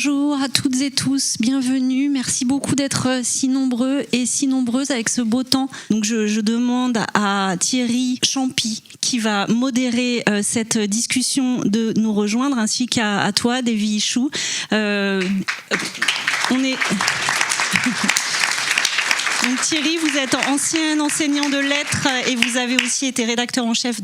Bonjour à toutes et tous, bienvenue. Merci beaucoup d'être si nombreux et si nombreuses avec ce beau temps. Donc je demande à Thierry Champy, qui va modérer cette discussion, de nous rejoindre, ainsi qu'à toi, Davy Ichou. Donc Thierry, vous êtes ancien enseignant de lettres et vous avez aussi été rédacteur en chef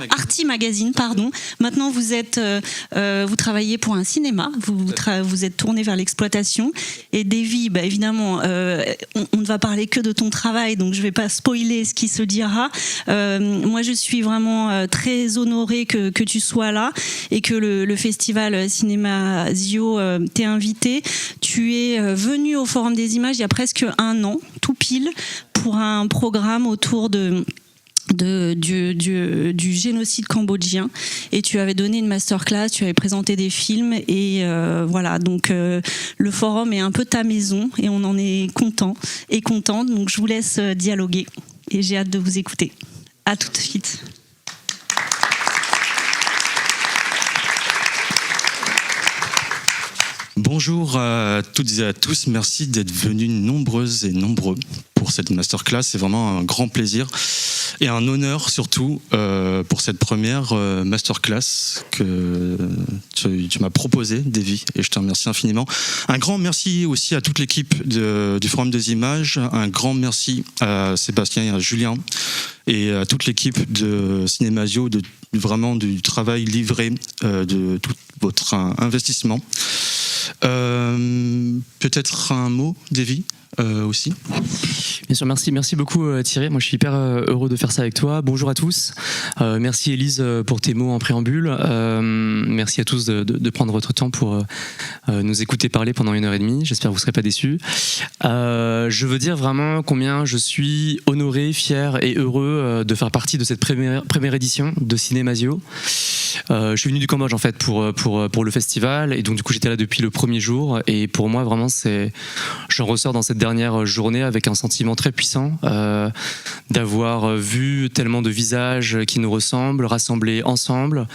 Arty Magazine, pardon. Maintenant, vous travaillez pour un cinéma, vous êtes tourné vers l'exploitation. Et Davy, évidemment, on ne va parler que de ton travail, donc je ne vais pas spoiler ce qui se dira. Moi, je suis vraiment très honorée que tu sois là et que le festival Cinéma Zio t'ait invité. Tu es venu au Forum des Images il y a presque un an, tout pile, pour un programme autour du génocide cambodgien, et tu avais donné une masterclass, tu avais présenté des films, et voilà, donc le forum est un peu ta maison et on en est content et contente, donc je vous laisse dialoguer et j'ai hâte de vous écouter. À tout de suite. Bonjour à toutes et à tous, merci d'être venus nombreuses et nombreux pour cette masterclass. C'est vraiment un grand plaisir et un honneur surtout pour cette première masterclass que tu m'as proposée, Davy, et je te remercie infiniment. Un grand merci aussi à toute l'équipe du Forum des Images, un grand merci à Sébastien et à Julien et à toute l'équipe de Cinéma Zio, vraiment du travail livré, de tout votre investissement. Peut-être un mot, Davy, aussi. Bien sûr, merci beaucoup Thierry, moi je suis hyper heureux de faire ça avec toi. Bonjour à tous, merci Élise pour tes mots en préambule, merci à tous de prendre votre temps pour nous écouter parler pendant 1h30, j'espère que vous ne serez pas déçus. Je veux dire vraiment combien je suis honoré, fier et heureux de faire partie de cette première édition de Cinéma Zio. Je suis venu du Cambodge en fait pour le festival, et donc du coup j'étais là depuis le premier jour, et pour moi vraiment j'en ressors dans cette dernière journée avec un sentiment très puissant d'avoir vu tellement de visages qui nous ressemblent, rassemblés ensemble,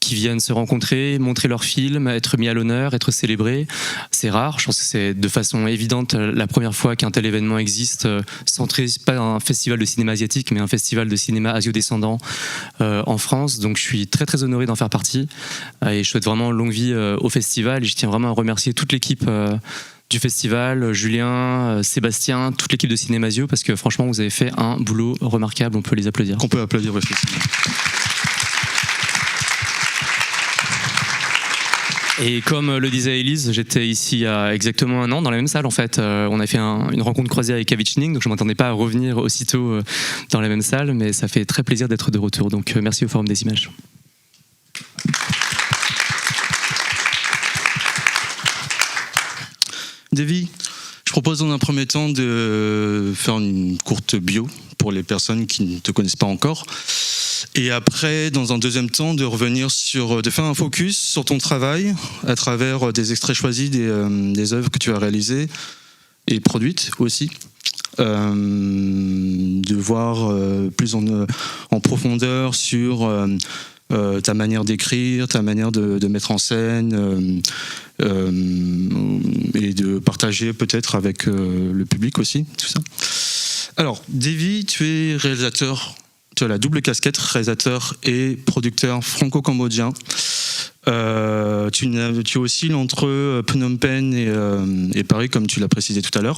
qui viennent se rencontrer, montrer leurs films, être mis à l'honneur, être célébrés. C'est rare, je pense que c'est de façon évidente la première fois qu'un tel événement existe, centré, pas un festival de cinéma asiatique, mais un festival de cinéma asio-descendant en France. Donc je suis très très honoré d'en faire partie, et je souhaite vraiment longue vie au festival, et je tiens vraiment à remercier toute l'équipe du festival, Julien, Sébastien, toute l'équipe de Cinéma Zio, parce que franchement vous avez fait un boulot remarquable, on peut les applaudir. Qu'on peut applaudir, effectivement. Et comme le disait Élise, j'étais ici il y a exactement un an dans la même salle en fait. On a fait une rencontre croisée avec Avicii, donc je ne m'attendais pas à revenir aussitôt dans la même salle, mais ça fait très plaisir d'être de retour. Donc merci au Forum des Images. Davy, je propose dans un premier temps de faire une courte bio pour les personnes qui ne te connaissent pas encore. Et après, dans un deuxième temps, de faire un focus sur ton travail à travers des extraits choisis des œuvres que tu as réalisées et produites aussi. De voir plus en profondeur sur ta manière d'écrire, ta manière de mettre en scène, et de partager peut-être avec le public aussi, tout ça. Alors, Davy, tu es réalisateur. Tu as la double casquette, réalisateur et producteur franco-cambodgien. Tu es aussi entre Phnom Penh et Paris, comme tu l'as précisé tout à l'heure.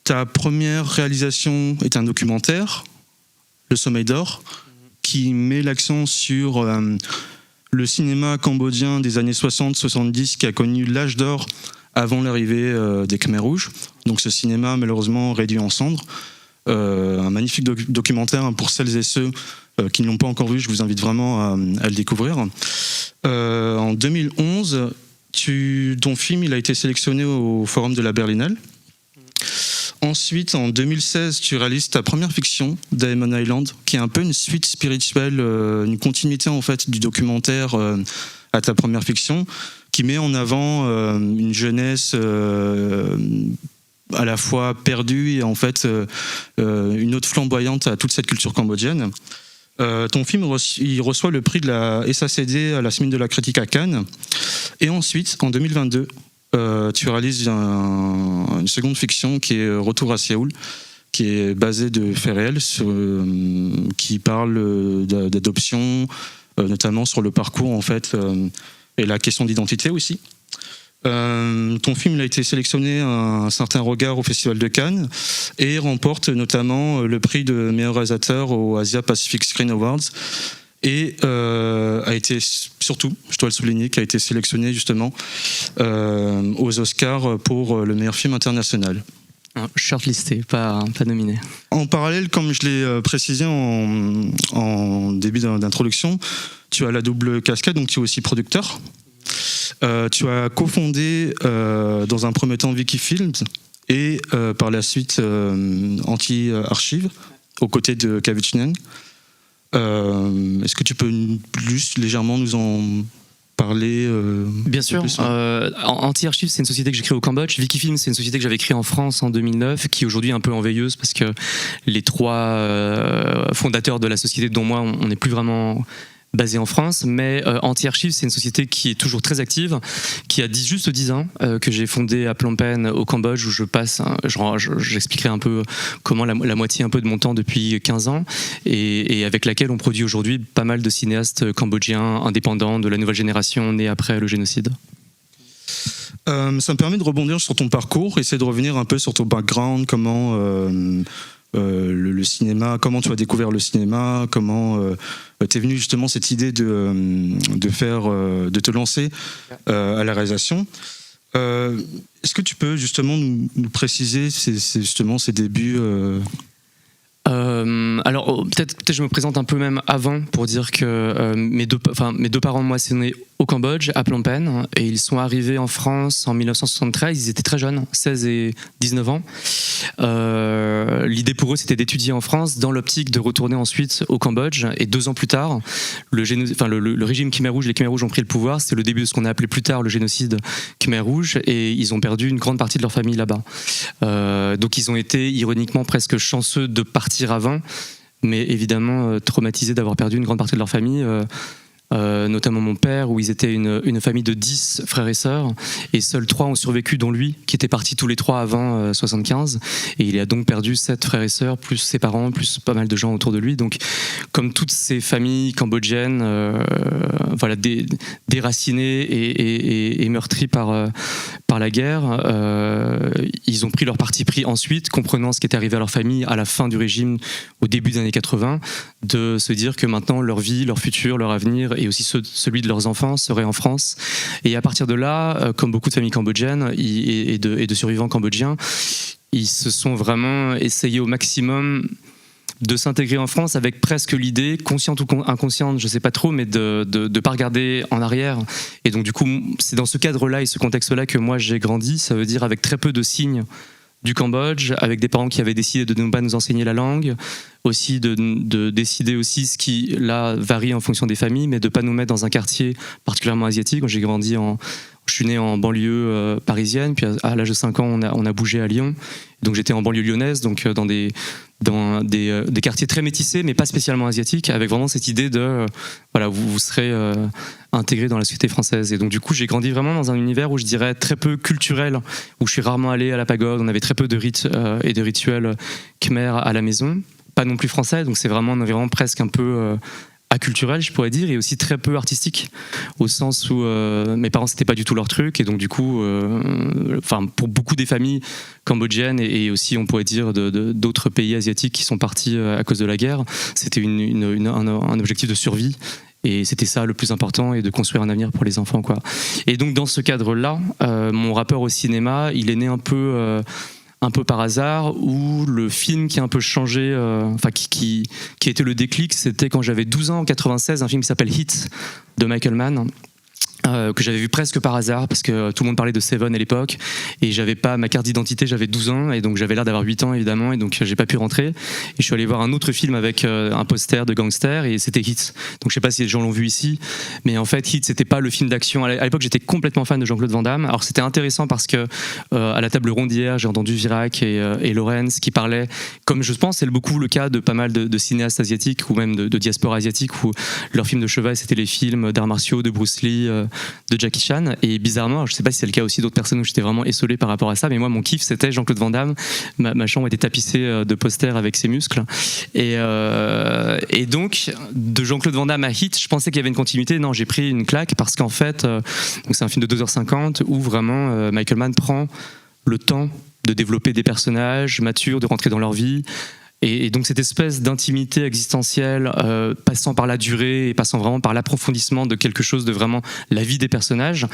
Ta première réalisation est un documentaire, Le Sommeil d'Or, qui met l'accent sur le cinéma cambodgien des années 60-70, qui a connu l'âge d'or avant l'arrivée des Khmers rouges. Donc ce cinéma, malheureusement, réduit en cendres. Un magnifique documentaire pour celles et ceux qui ne l'ont pas encore vu, je vous invite vraiment à le découvrir. En 2011, ton film il a été sélectionné au Forum de la Berlinale. Ensuite, en 2016, tu réalises ta première fiction, Diamond Island, qui est un peu une suite spirituelle, une continuité en fait du documentaire à ta première fiction, qui met en avant une jeunesse à la fois perdue et en fait une autre flamboyante à toute cette culture cambodgienne. Ton film il reçoit le prix de la SACD à la Semaine de la critique à Cannes. Et ensuite, en 2022, tu réalises une seconde fiction qui est Retour à Séoul, qui est basée de faits réels, qui parle d'adoption, notamment sur le parcours en fait, et la question d'identité aussi. Ton film il a été sélectionné à un certain regard au Festival de Cannes et remporte notamment le prix de meilleur réalisateur au Asia Pacific Screen Awards et a été surtout, je dois le souligner, qui a été sélectionné justement aux Oscars pour le meilleur film international. Shortlisté, pas nominé. En parallèle, comme je l'ai précisé en début d'introduction, tu as la double casquette, donc tu es aussi producteur. Tu as cofondé dans un premier temps Viki Films et par la suite Anti-Archive aux côtés de Kavichnian. Est-ce que tu peux plus légèrement nous en parler Bien sûr. Anti-Archive, c'est une société que j'ai créée au Cambodge. Viki Films, c'est une société que j'avais créée en France en 2009, qui aujourd'hui est un peu en veilleuse parce que les trois fondateurs de la société, dont moi, on n'est plus vraiment basé en France, mais Anti-Archive, c'est une société qui est toujours très active, qui a juste 10 ans, que j'ai fondée à Phnom Penh au Cambodge, où je passe, j'expliquerai un peu comment la moitié un peu de mon temps depuis 15 ans, et avec laquelle on produit aujourd'hui pas mal de cinéastes cambodgiens indépendants de la nouvelle génération née après le génocide. Ça me permet de rebondir sur ton parcours, essayer de revenir un peu sur ton background, comment le cinéma, comment tu as découvert le cinéma, comment t'es venu justement cette idée de te lancer à la réalisation. Est-ce que tu peux justement nous préciser justement ces débuts Alors peut-être je me présente un peu même avant pour dire que mes deux parents, moi, c'est né au Cambodge, à Phnom Penh, et ils sont arrivés en France en 1973. Ils étaient très jeunes, 16 et 19 ans. L'idée pour eux, c'était d'étudier en France dans l'optique de retourner ensuite au Cambodge. Et 2 ans plus tard, le régime Khmer Rouge, les Khmer Rouges ont pris le pouvoir. C'était le début de ce qu'on a appelé plus tard le génocide Khmer Rouge, et ils ont perdu une grande partie de leur famille là-bas. Donc ils ont été ironiquement presque chanceux de partir avant, mais évidemment traumatisés d'avoir perdu une grande partie de leur famille. Notamment mon père, où ils étaient une famille de 10 frères et sœurs, et seuls 3 ont survécu, dont lui, qui était parti tous les 3 avant 75, et il a donc perdu 7 frères et sœurs, plus ses parents, plus pas mal de gens autour de lui. Donc, comme toutes ces familles cambodgiennes, déracinées et meurtries par la guerre, ils ont pris leur parti pris ensuite, comprenant ce qui était arrivé à leur famille à la fin du régime, au début des années 80, de se dire que maintenant leur vie, leur futur, leur avenir et aussi celui de leurs enfants serait en France. Et à partir de là, comme beaucoup de familles cambodgiennes et de survivants cambodgiens, ils se sont vraiment essayés au maximum de s'intégrer en France avec presque l'idée, consciente ou inconsciente, je sais pas trop, mais de pas regarder en arrière. Et donc du coup, c'est dans ce cadre-là et ce contexte-là que moi j'ai grandi. Ça veut dire avec très peu de signes du Cambodge, avec des parents qui avaient décidé de ne pas nous enseigner la langue, aussi de décider aussi ce qui là varie en fonction des familles, mais de pas nous mettre dans un quartier particulièrement asiatique. J'ai grandi je suis né en banlieue parisienne, puis à l'âge de 5 ans on a bougé à Lyon, donc j'étais en banlieue lyonnaise, donc dans des quartiers très métissés, mais pas spécialement asiatiques, avec vraiment cette idée de vous serez intégré dans la société française. Et donc du coup j'ai grandi vraiment dans un univers où je dirais très peu culturel, où je suis rarement allé à la pagode, on avait très peu de rites et de rituels khmer à la maison, pas non plus français, donc c'est vraiment un environnement presque un peu aculturel, je pourrais dire, et aussi très peu artistique, au sens où mes parents c'était pas du tout leur truc, et donc du coup pour beaucoup des familles cambodgiennes et aussi on pourrait dire d'autres pays asiatiques qui sont partis à cause de la guerre, c'était un objectif de survie. Et c'était ça le plus important, et de construire un avenir pour les enfants, quoi. Et donc dans ce cadre-là, mon rapport au cinéma, il est né un peu par hasard, où le film qui a un peu changé, qui a été le déclic, c'était quand j'avais 12 ans, en 96, un film qui s'appelle Hit de Michael Mann, que j'avais vu presque par hasard parce que tout le monde parlait de Seven à l'époque et j'avais pas ma carte d'identité, j'avais 12 ans et donc j'avais l'air d'avoir 8 ans évidemment et donc j'ai pas pu rentrer et je suis allé voir un autre film avec un poster de gangster et c'était Hit. Donc je sais pas si les gens l'ont vu ici, mais en fait Hit c'était pas le film d'action. À l'époque j'étais complètement fan de Jean-Claude Van Damme. Alors c'était intéressant parce que à la table ronde hier j'ai entendu Virac et Lorenz qui parlaient, comme je pense c'est beaucoup le cas de pas mal de cinéastes asiatiques ou même de diaspora asiatique où leurs films de cheval c'était les films d'arts martiaux de Bruce Lee, de Jackie Chan, et bizarrement, je sais pas si c'est le cas aussi d'autres personnes où j'étais vraiment essolé par rapport à ça, mais moi mon kiff c'était Jean-Claude Van Damme. Ma chambre était tapissée de posters avec ses muscles et donc de Jean-Claude Van Damme à Hit, je pensais qu'il y avait une continuité. Non, j'ai pris une claque parce qu'en fait donc c'est un film de 2h50 où vraiment Michael Mann prend le temps de développer des personnages matures, de rentrer dans leur vie. Et donc cette espèce d'intimité existentielle passant par la durée et passant vraiment par l'approfondissement de quelque chose de vraiment la vie des personnages.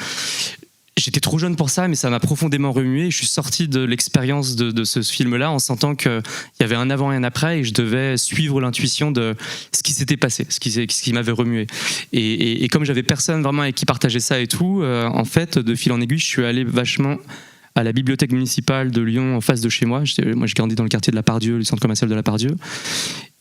J'étais trop jeune pour ça, mais ça m'a profondément remué. Je suis sorti de l'expérience de ce film-là en sentant qu'il y avait un avant et un après et je devais suivre l'intuition de ce qui s'était passé, ce qui m'avait remué. Et comme j'avais personne vraiment avec qui partager ça et tout, en fait, de fil en aiguille, je suis allé vachement à la bibliothèque municipale de Lyon en face de chez moi. Moi, j'ai grandi dans le quartier de la Pardieu, le centre commercial de la Pardieu.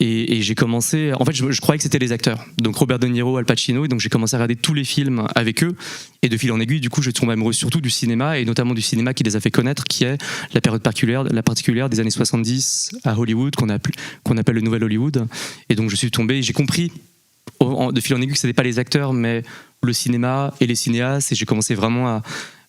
Et j'ai commencé... En fait, je croyais que c'était les acteurs. Donc Robert De Niro, Al Pacino. Et donc j'ai commencé à regarder tous les films avec eux. Et de fil en aiguille, du coup, je tombe amoureux surtout du cinéma, et notamment du cinéma qui les a fait connaître, qui est la période particulière des années 70 à Hollywood, qu'on appelle le Nouvel Hollywood. Et donc je suis tombé, j'ai compris de fil en aiguille que ce n'était pas les acteurs, mais le cinéma et les cinéastes. Et j'ai commencé vraiment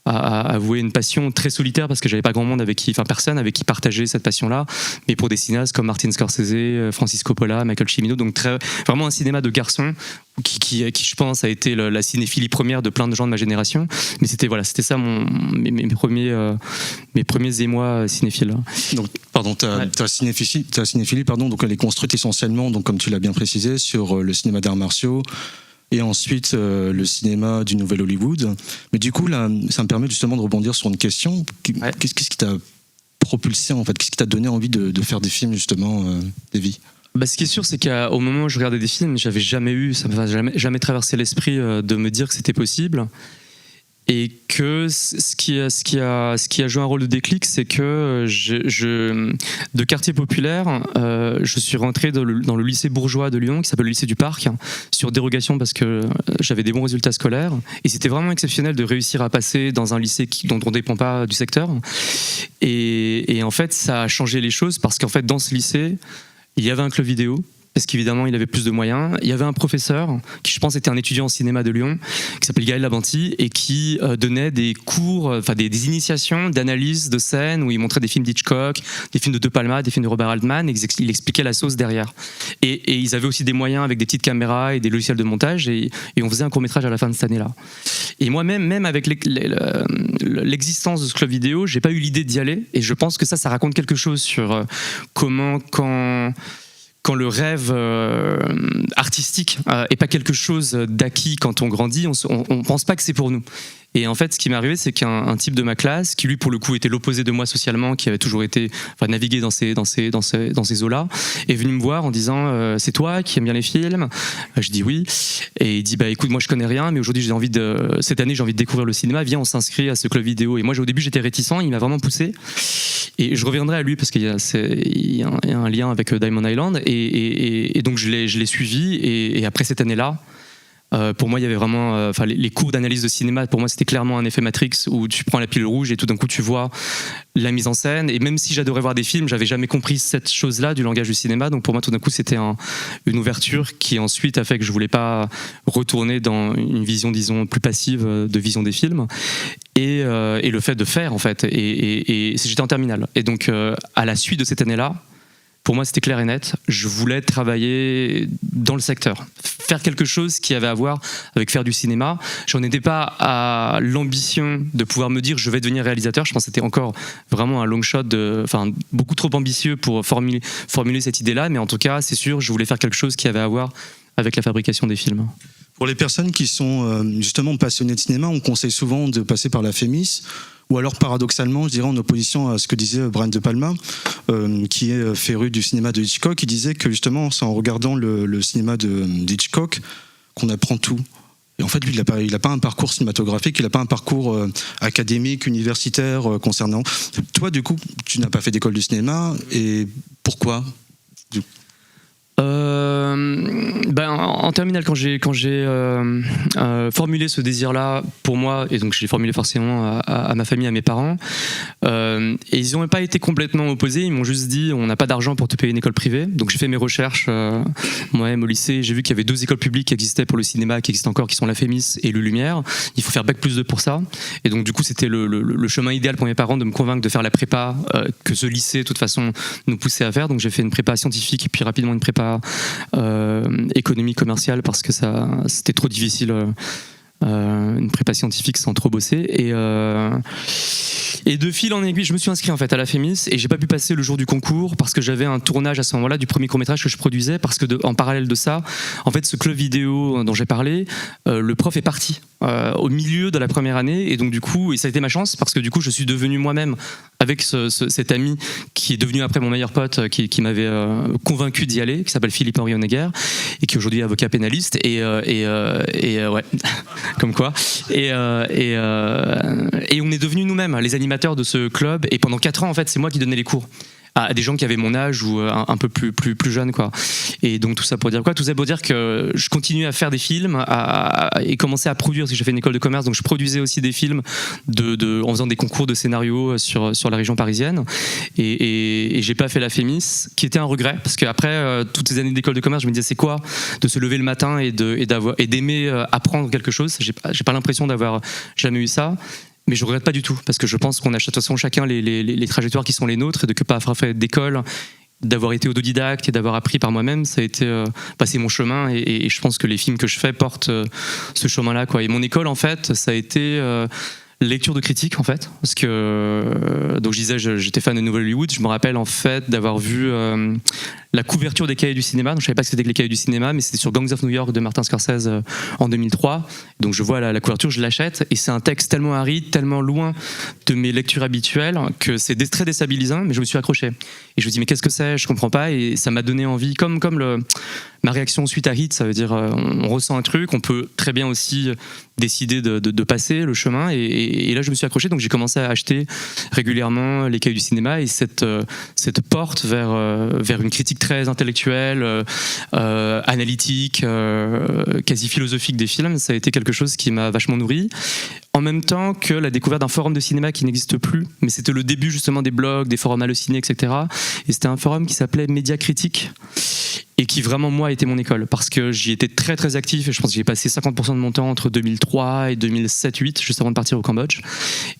à avouer une passion très solitaire parce que j'avais pas grand monde personne avec qui partager cette passion-là, mais pour des cinéastes comme Martin Scorsese, Francis Coppola, Michael Cimino, donc vraiment un cinéma de garçons qui je pense a été la cinéphilie première de plein de gens de ma génération. Mais c'était ça mes premiers émois cinéphiles. Donc pardon, ta cinéphilie donc elle est construite essentiellement, donc comme tu l'as bien précisé, sur le cinéma d'arts martiaux. Et ensuite le cinéma du Nouvel Hollywood. Mais du coup, là, ça me permet justement de rebondir sur une question. Ouais. Qu'est-ce qui t'a propulsé, en fait ? Qu'est-ce qui t'a donné envie de faire des films, justement, Davy ? Ce qui est sûr, c'est qu'au moment où je regardais des films, ça ne m'a jamais traversé l'esprit de me dire que c'était possible. Et que ce qui a joué un rôle de déclic, c'est que de quartier populaire, je suis rentré dans le lycée bourgeois de Lyon, qui s'appelle le lycée du Parc, sur dérogation parce que j'avais des bons résultats scolaires. Et c'était vraiment exceptionnel de réussir à passer dans un lycée dont on ne dépend pas du secteur. Et en fait, ça a changé les choses parce qu'en fait, dans ce lycée, il y avait un club vidéo. Parce qu'évidemment, il avait plus de moyens. Il y avait un professeur, qui je pense était un étudiant en cinéma de Lyon, qui s'appelle Gaël Labanti, et qui donnait des cours, des initiations d'analyse de scènes, où il montrait des films d'Hitchcock, des films de De Palma, des films de Robert Altman, et il expliquait la sauce derrière. Et ils avaient aussi des moyens avec des petites caméras et des logiciels de montage, et on faisait un court-métrage à la fin de cette année-là. Et moi, même avec l'existence de ce club vidéo, j'ai pas eu l'idée d'y aller, et je pense que ça raconte quelque chose sur comment, quand le rêve artistique est pas quelque chose d'acquis quand on grandit, on pense pas que c'est pour nous. Et en fait, ce qui m'est arrivé, c'est qu'un type de ma classe, qui lui, pour le coup, était l'opposé de moi socialement, qui avait toujours été, navigué dans ces eaux-là, est venu me voir en disant c'est toi qui aimes bien les films ? Je dis oui. Et il dit écoute, moi je connais rien, mais aujourd'hui cette année j'ai envie de découvrir le cinéma. Viens, on s'inscrit à ce club vidéo. Et moi, au début, j'étais réticent. Il m'a vraiment poussé. Et je reviendrai à lui parce qu'il y a un lien avec Diamond Island. Et donc je l'ai suivi. Et après cette année-là, pour moi, il y avait vraiment les cours d'analyse de cinéma. Pour moi, c'était clairement un effet Matrix où tu prends la pilule rouge et tout d'un coup, tu vois la mise en scène. Et même si j'adorais voir des films, j'avais jamais compris cette chose-là du langage du cinéma. Donc pour moi, tout d'un coup, c'était une ouverture qui ensuite a fait que je voulais pas retourner dans une vision, disons, plus passive de vision des films. Et le fait de faire, en fait. Et j'étais en terminale. Et donc, à la suite de cette année-là, pour moi, c'était clair et net. Je voulais travailler dans le secteur, faire quelque chose qui avait à voir avec faire du cinéma. J'en étais pas à l'ambition de pouvoir me dire je vais devenir réalisateur. Je pense que c'était encore vraiment un long shot, beaucoup trop ambitieux pour formuler cette idée-là. Mais en tout cas, c'est sûr, je voulais faire quelque chose qui avait à voir avec la fabrication des films. Pour les personnes qui sont justement passionnées de cinéma, on conseille souvent de passer par la FEMIS, ou alors paradoxalement, je dirais en opposition à ce que disait Brian De Palma, qui est féru du cinéma de Hitchcock, qui disait que justement c'est en regardant le cinéma d'Hitchcock qu'on apprend tout. Et en fait, lui, il n'a pas un parcours cinématographique, il n'a pas un parcours académique, universitaire concernant. Toi, du coup, tu n'as pas fait d'école de cinéma, et pourquoi ? En terminale, quand j'ai formulé ce désir-là pour moi, et donc je l'ai formulé forcément à ma famille, à mes parents, et ils n'ont pas été complètement opposés, ils m'ont juste dit on n'a pas d'argent pour te payer une école privée. Donc j'ai fait mes recherches moi-même au lycée, j'ai vu qu'il y avait 2 écoles publiques qui existaient pour le cinéma, qui existent encore, qui sont la Fémis et le Lumière. Il faut faire Bac+2 pour ça. Et donc du coup c'était le chemin idéal pour mes parents de me convaincre de faire la prépa que ce lycée de toute façon nous poussait à faire. Donc j'ai fait une prépa scientifique et puis rapidement une prépa économie commerciale parce que c'était trop difficile une prépa scientifique sans trop bosser et de fil en aiguille je me suis inscrit en fait à la Fémis et j'ai pas pu passer le jour du concours parce que j'avais un tournage à ce moment-là du premier court-métrage que je produisais parce que en parallèle de ça en fait ce club vidéo dont j'ai parlé le prof est parti au milieu de la première année et donc du coup et ça a été ma chance parce que du coup je suis devenu moi-même avec cet ami qui est devenu après mon meilleur pote qui m'avait convaincu d'y aller qui s'appelle Philippe-Henri Honegger et qui est aujourd'hui avocat pénaliste et ouais comme quoi et on est devenus nous-mêmes les animateurs de ce club et pendant 4 ans en fait c'est moi qui donnais les cours à des gens qui avaient mon âge ou un peu plus jeunes quoi. Et donc tout ça pour dire quoi ? Tout ça pour dire que je continuais à faire des films et commencer à produire parce que j'ai fait une école de commerce donc je produisais aussi des films en faisant des concours de scénario sur la région parisienne et j'ai pas fait la Fémis qui était un regret parce qu'après toutes ces années d'école de commerce je me disais c'est quoi de se lever le matin et d'aimer apprendre quelque chose. J'ai pas l'impression d'avoir jamais eu ça. Mais je regrette pas du tout, parce que je pense qu'on a de toute façon chacun les trajectoires qui sont les nôtres, et de ne pas avoir fait d'école, d'avoir été autodidacte et d'avoir appris par moi-même, ça a été c'est mon chemin, et je pense que les films que je fais portent ce chemin-là, quoi. Et mon école, en fait, ça a été lecture de critique, en fait, parce que donc je disais, j'étais fan de Nouvel Hollywood, je me rappelle en fait d'avoir vu la couverture des Cahiers du cinéma, donc je savais pas que c'était que les Cahiers du cinéma, mais c'était sur Gangs of New York de Martin Scorsese en 2003. Donc je vois la couverture, je l'achète, et c'est un texte tellement aride, tellement loin de mes lectures habituelles que c'est très déstabilisant, mais je me suis accroché. Et je me dis mais qu'est-ce que c'est ? Je comprends pas, et ça m'a donné envie, comme ma réaction suite à Hit, ça veut dire on ressent un truc, on peut très bien aussi décider de passer le chemin, et là je me suis accroché, donc j'ai commencé à acheter régulièrement les Cahiers du cinéma, et cette porte vers une critique très intellectuelle, analytique, quasi philosophique des films, ça a été quelque chose qui m'a vachement nourri. En même temps que la découverte d'un forum de cinéma qui n'existe plus, mais c'était le début justement des blogs, des forums Allociné, etc. Et c'était un forum qui s'appelait Média Critique, et qui vraiment moi était mon école, parce que j'y étais très très actif, et je pense que j'ai passé 50% de mon temps entre 2003 et 2007-2008, juste avant de partir au Cambodge,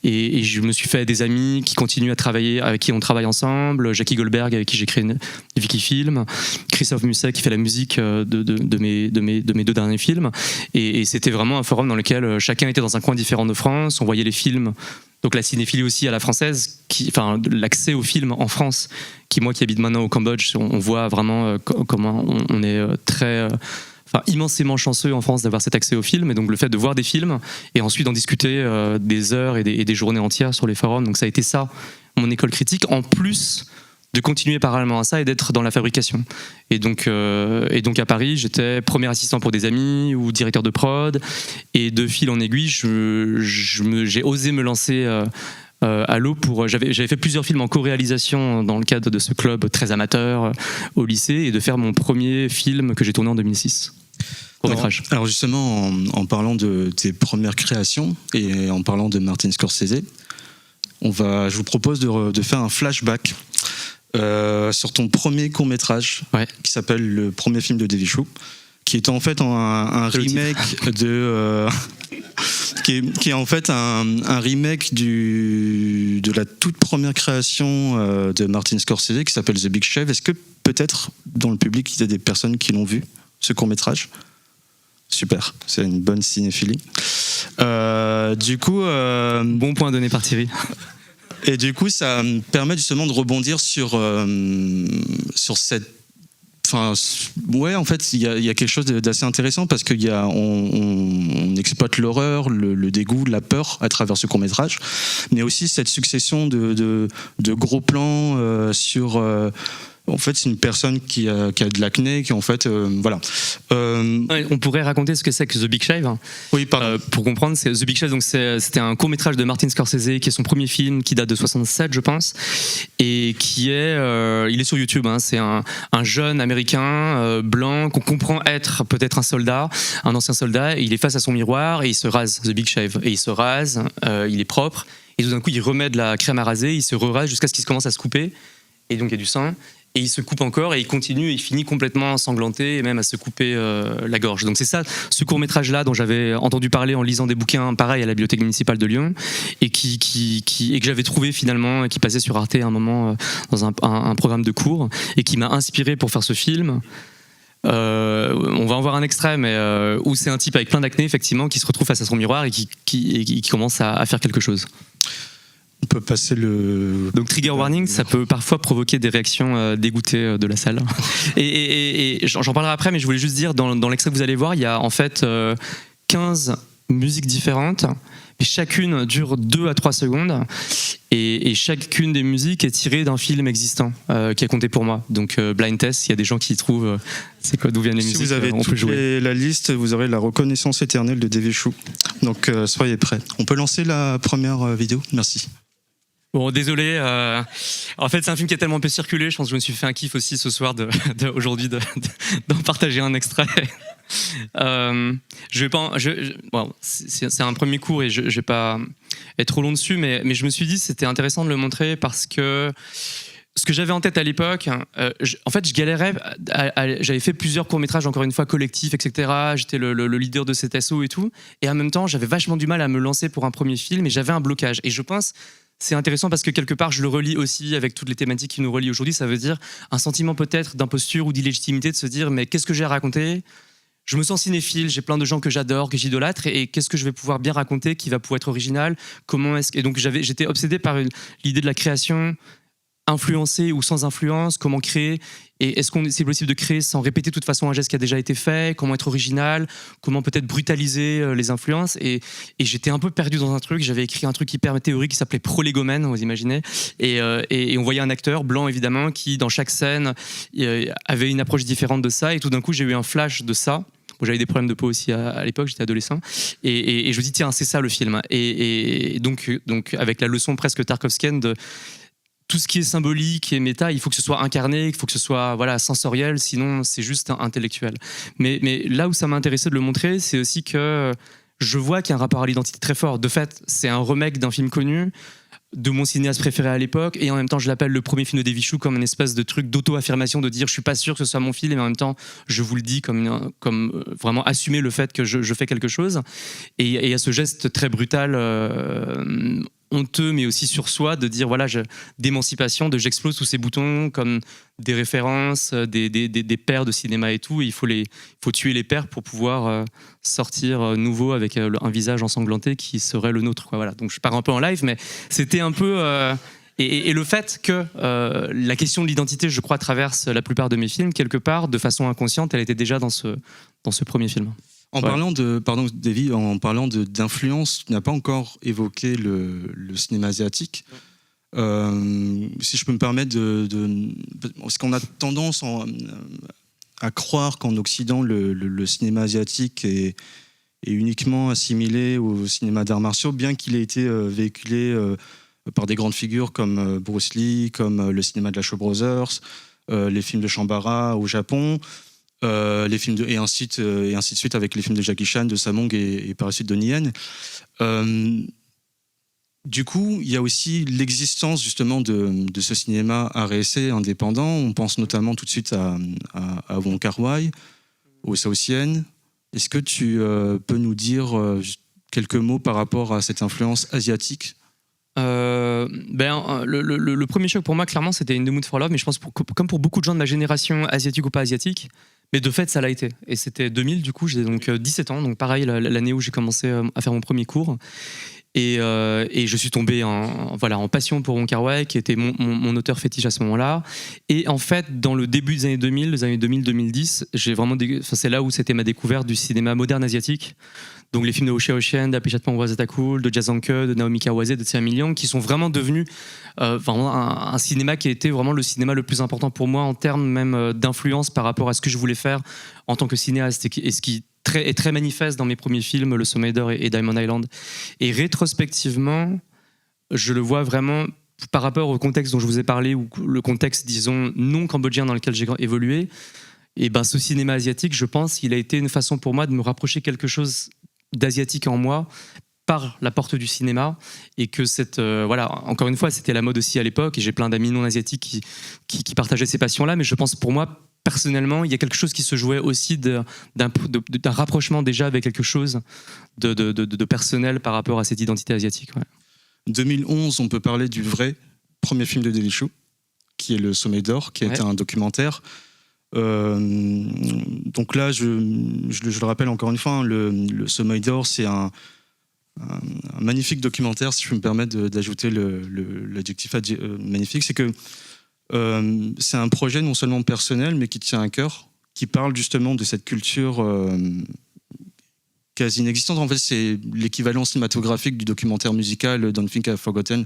et je me suis fait des amis qui continuent à travailler, avec qui on travaille ensemble, Jackie Goldberg avec qui j'ai créé Wikifilm, Christophe Musset qui fait la musique de mes 2 derniers films, et c'était vraiment un forum dans lequel chacun était dans un coin différent de France, on voyait les films. Donc la cinéphilie aussi à la française, l'accès aux films en France, qui moi qui habite maintenant au Cambodge, on voit vraiment comment on est immensément chanceux en France d'avoir cet accès aux films, et donc le fait de voir des films et ensuite d'en discuter des heures et des journées entières sur les forums, donc ça a été ça mon école critique, en plus de continuer parallèlement à ça et d'être dans la fabrication. Et donc à Paris, j'étais premier assistant pour des amis ou directeur de prod, et de fil en aiguille, j'ai osé me lancer à l'eau j'avais fait plusieurs films en co-réalisation dans le cadre de ce club très amateur au lycée, et de faire mon premier film que j'ai tourné en 2006. Alors justement, en parlant de tes premières créations et en parlant de Martin Scorsese, je vous propose de faire un flashback sur ton premier court-métrage, ouais, qui s'appelle Le premier film de Davy Chou, qui est en fait un remake qui est en fait un remake de la toute première création de Martin Scorsese, qui s'appelle The Big Shave. Est-ce que peut-être dans le public il y a des personnes qui l'ont vu, ce court-métrage ? Super, c'est une bonne cinéphilie. Du coup, bon point donné par Thierry. Et du coup, ça me permet justement de rebondir sur cette. Enfin, ouais, en fait, il y a quelque chose d'assez intéressant, parce qu'on exploite l'horreur, le dégoût, la peur à travers ce court-métrage, mais aussi cette succession de gros plans sur En fait, c'est une personne qui a de l'acné, qui en fait, voilà. On pourrait raconter ce que c'est que The Big Shave. Oui, pardon. Pour comprendre, The Big Shave, donc c'était un court métrage de Martin Scorsese, qui est son premier film, qui date de 67, je pense, et qui est, il est sur YouTube. C'est un jeune américain blanc qu'on comprend être peut-être un ancien soldat. Et il est face à son miroir et il se rase, The Big Shave, et il se rase, il est propre, et tout d'un coup il remet de la crème à raser, il se re-rase jusqu'à ce qu'il commence à se couper, et donc il y a du sang. Et il se coupe encore et il continue, il finit complètement ensanglanté et même à se couper la gorge. Donc c'est ça, ce court-métrage-là dont j'avais entendu parler en lisant des bouquins pareils à la Bibliothèque municipale de Lyon et et que j'avais trouvé finalement, qui passait sur Arte à un moment dans un programme de cours et qui m'a inspiré pour faire ce film. On va en voir un extrait, mais où c'est un type avec plein d'acné effectivement qui se retrouve face à son miroir et qui commence à faire quelque chose. On peut passer le... Donc trigger warning, ça peut parfois provoquer des réactions dégoûtées de la salle. Et j'en parlerai après, mais je voulais juste dire, dans l'extrait que vous allez voir, il y a en fait 15 musiques différentes, mais chacune dure 2 à 3 secondes, et chacune des musiques est tirée d'un film existant qui a compté pour moi. Donc Blind Test, il y a des gens qui trouvent c'est quoi, d'où viennent les musiques. Si vous avez la liste, vous aurez la reconnaissance éternelle de David Chou. Donc soyez prêts. On peut lancer la première vidéo. Merci. Bon, désolé. En fait, c'est un film qui a tellement peu circulé. Je pense que je me suis fait un kiff aussi ce soir aujourd'hui d'en partager un extrait. Je vais pas. Bon, c'est un premier cours et je vais pas être trop long dessus, mais je me suis dit que c'était intéressant de le montrer parce que ce que j'avais en tête à l'époque, en fait, je galérais. J'avais fait plusieurs courts-métrages, encore une fois, collectifs, etc. J'étais le leader de cet asso et tout. Et en même temps, j'avais vachement du mal à me lancer pour un premier film et j'avais un blocage. Et je pense. C'est intéressant parce que quelque part, je le relie aussi avec toutes les thématiques qui nous relient aujourd'hui. Ça veut dire un sentiment peut-être d'imposture ou d'illégitimité, de se dire mais qu'est-ce que j'ai à raconter ? Je me sens cinéphile, j'ai plein de gens que j'adore, que j'idolâtre, et qu'est-ce que je vais pouvoir bien raconter qui va pouvoir être original ? Comment est-ce que... Et donc j'étais obsédé par l'idée de la création, influencer ou sans influence, comment créer, et est-ce que c'est possible de créer sans répéter de toute façon un geste qui a déjà été fait, comment être original, comment peut-être brutaliser les influences, et j'étais un peu perdu dans un truc. J'avais écrit un truc hyper théorique qui s'appelait Prolégomène, vous imaginez, et on voyait un acteur blanc évidemment qui dans chaque scène avait une approche différente de ça, et tout d'un coup j'ai eu un flash de ça. Bon, j'avais des problèmes de peau aussi à l'époque, j'étais adolescent, et je me dis tiens, c'est ça le film, et donc avec la leçon presque tarkovskienne de tout ce qui est symbolique et méta, il faut que ce soit incarné, il faut que ce soit sensoriel, sinon c'est juste intellectuel. Mais là où ça m'a intéressé de le montrer, c'est aussi que je vois qu'il y a un rapport à l'identité très fort. De fait, c'est un remake d'un film connu, de mon cinéaste préféré à l'époque, et en même temps je l'appelle le premier film de David Chou, comme une espèce de truc d'auto-affirmation, de dire je suis pas sûr que ce soit mon film, et en même temps je vous le dis comme vraiment assumer le fait que je fais quelque chose. Et il y a ce geste très brutal, honteux mais aussi sur soi, de dire voilà, d'émancipation, de j'explose tous ces boutons comme des références, des pairs de cinéma et tout, et il faut tuer les pairs pour pouvoir sortir nouveau avec un visage ensanglanté qui serait le nôtre, quoi. Voilà. Donc je pars un peu en live, mais c'était un peu et le fait que la question de l'identité, je crois, traverse la plupart de mes films quelque part de façon inconsciente, elle était déjà dans ce premier film. En parlant de, pardon Davy, en parlant d'influence, tu n'as pas encore évoqué le cinéma asiatique. Si je peux me permettre parce qu'on a tendance à croire qu'en Occident, le cinéma asiatique est uniquement assimilé au cinéma d'arts martiaux, bien qu'il ait été véhiculé par des grandes figures comme Bruce Lee, comme le cinéma de la Shaw Brothers, les films de Shambhala au Japon. Les films et ainsi de suite avec les films de Jackie Chan, de Samong et par la suite de Donnie Yen. Du coup, il y a aussi l'existence justement de ce cinéma art et essai indépendant. On pense notamment tout de suite à Wong Kar-wai, au Saotienne. Est-ce que tu peux nous dire quelques mots par rapport à cette influence asiatique ? Le premier choc pour moi, clairement, c'était In the Mood for Love, mais je pense comme pour beaucoup de gens de ma génération, asiatique ou pas asiatique, mais de fait, ça l'a été. Et c'était 2000, du coup, j'étais donc 17 ans, donc pareil, l'année où j'ai commencé à faire mon premier cours. Et je suis tombé en passion pour Wong Kar-wai, qui était mon auteur fétiche à ce moment-là. Et en fait, dans le début des années 2000, les années 2000-2010, c'est là où c'était ma découverte du cinéma moderne asiatique, Donc les films de Oshia Ocean, d'Apichatpong Wazatakul, de Jazanke, de Naomi Kawase, de Tia Miliang, qui sont vraiment devenus vraiment un cinéma qui a été vraiment le cinéma le plus important pour moi en termes même d'influence par rapport à ce que je voulais faire en tant que cinéaste et ce qui est très manifeste dans mes premiers films, Le Sommeil d'Or et Diamond Island. Et rétrospectivement, je le vois vraiment par rapport au contexte dont je vous ai parlé, ou le contexte, disons, non cambodgien dans lequel j'ai évolué. Et ben, ce cinéma asiatique, je pense, il a été une façon pour moi de me rapprocher quelque chose d'asiatique en moi par la porte du cinéma, et que voilà, encore une fois, c'était la mode aussi à l'époque, et j'ai plein d'amis non asiatiques qui partageaient ces passions-là, mais je pense pour moi, personnellement, il y a quelque chose qui se jouait aussi d'un rapprochement déjà avec quelque chose de personnel par rapport à cette identité asiatique. Ouais. 2011, on peut parler du vrai premier film de Deli Chou, qui est Le Sommeil d'Or, qui a été un documentaire. Donc là, je le rappelle encore une fois, le Sommeil d'Or, c'est un magnifique documentaire, si je peux me permettre d'ajouter l'adjectif magnifique. C'est que c'est un projet non seulement personnel, mais qui tient à cœur, qui parle justement de cette culture quasi inexistante. En fait, c'est l'équivalent cinématographique du documentaire musical Don't Think I've Forgotten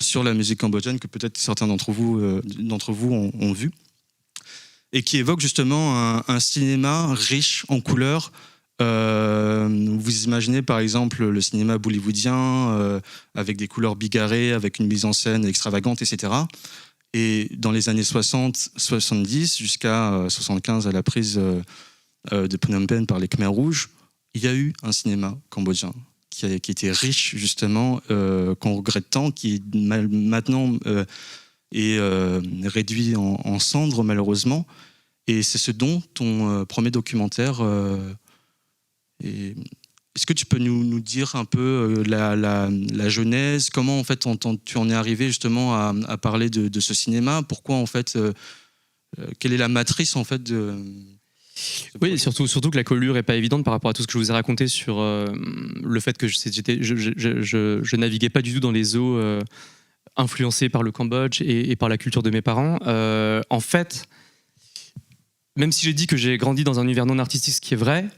sur la musique cambodgienne, que peut-être certains d'entre vous ont vu, et qui évoque justement un cinéma riche en couleurs. Vous imaginez par exemple le cinéma bollywoodien avec des couleurs bigarrées, avec une mise en scène extravagante, etc. Et dans les années 60-70 jusqu'à 75, à la prise de Phnom Penh par les Khmers rouges, il y a eu un cinéma cambodgien qui était riche justement, qu'on regrette tant, qui maintenant est réduit en cendres malheureusement. Et c'est ce dont ton premier documentaire est-ce que tu peux nous dire un peu la genèse, comment en fait tu en es arrivé justement à parler de ce cinéma, pourquoi en fait, quelle est la matrice en fait de... Oui, surtout que la collure est pas évidente par rapport à tout ce que je vous ai raconté sur le fait que je naviguais pas du tout dans les eaux influencées par le Cambodge et par la culture de mes parents. En fait, même si j'ai dit que j'ai grandi dans un univers non artistique, ce qui est vrai,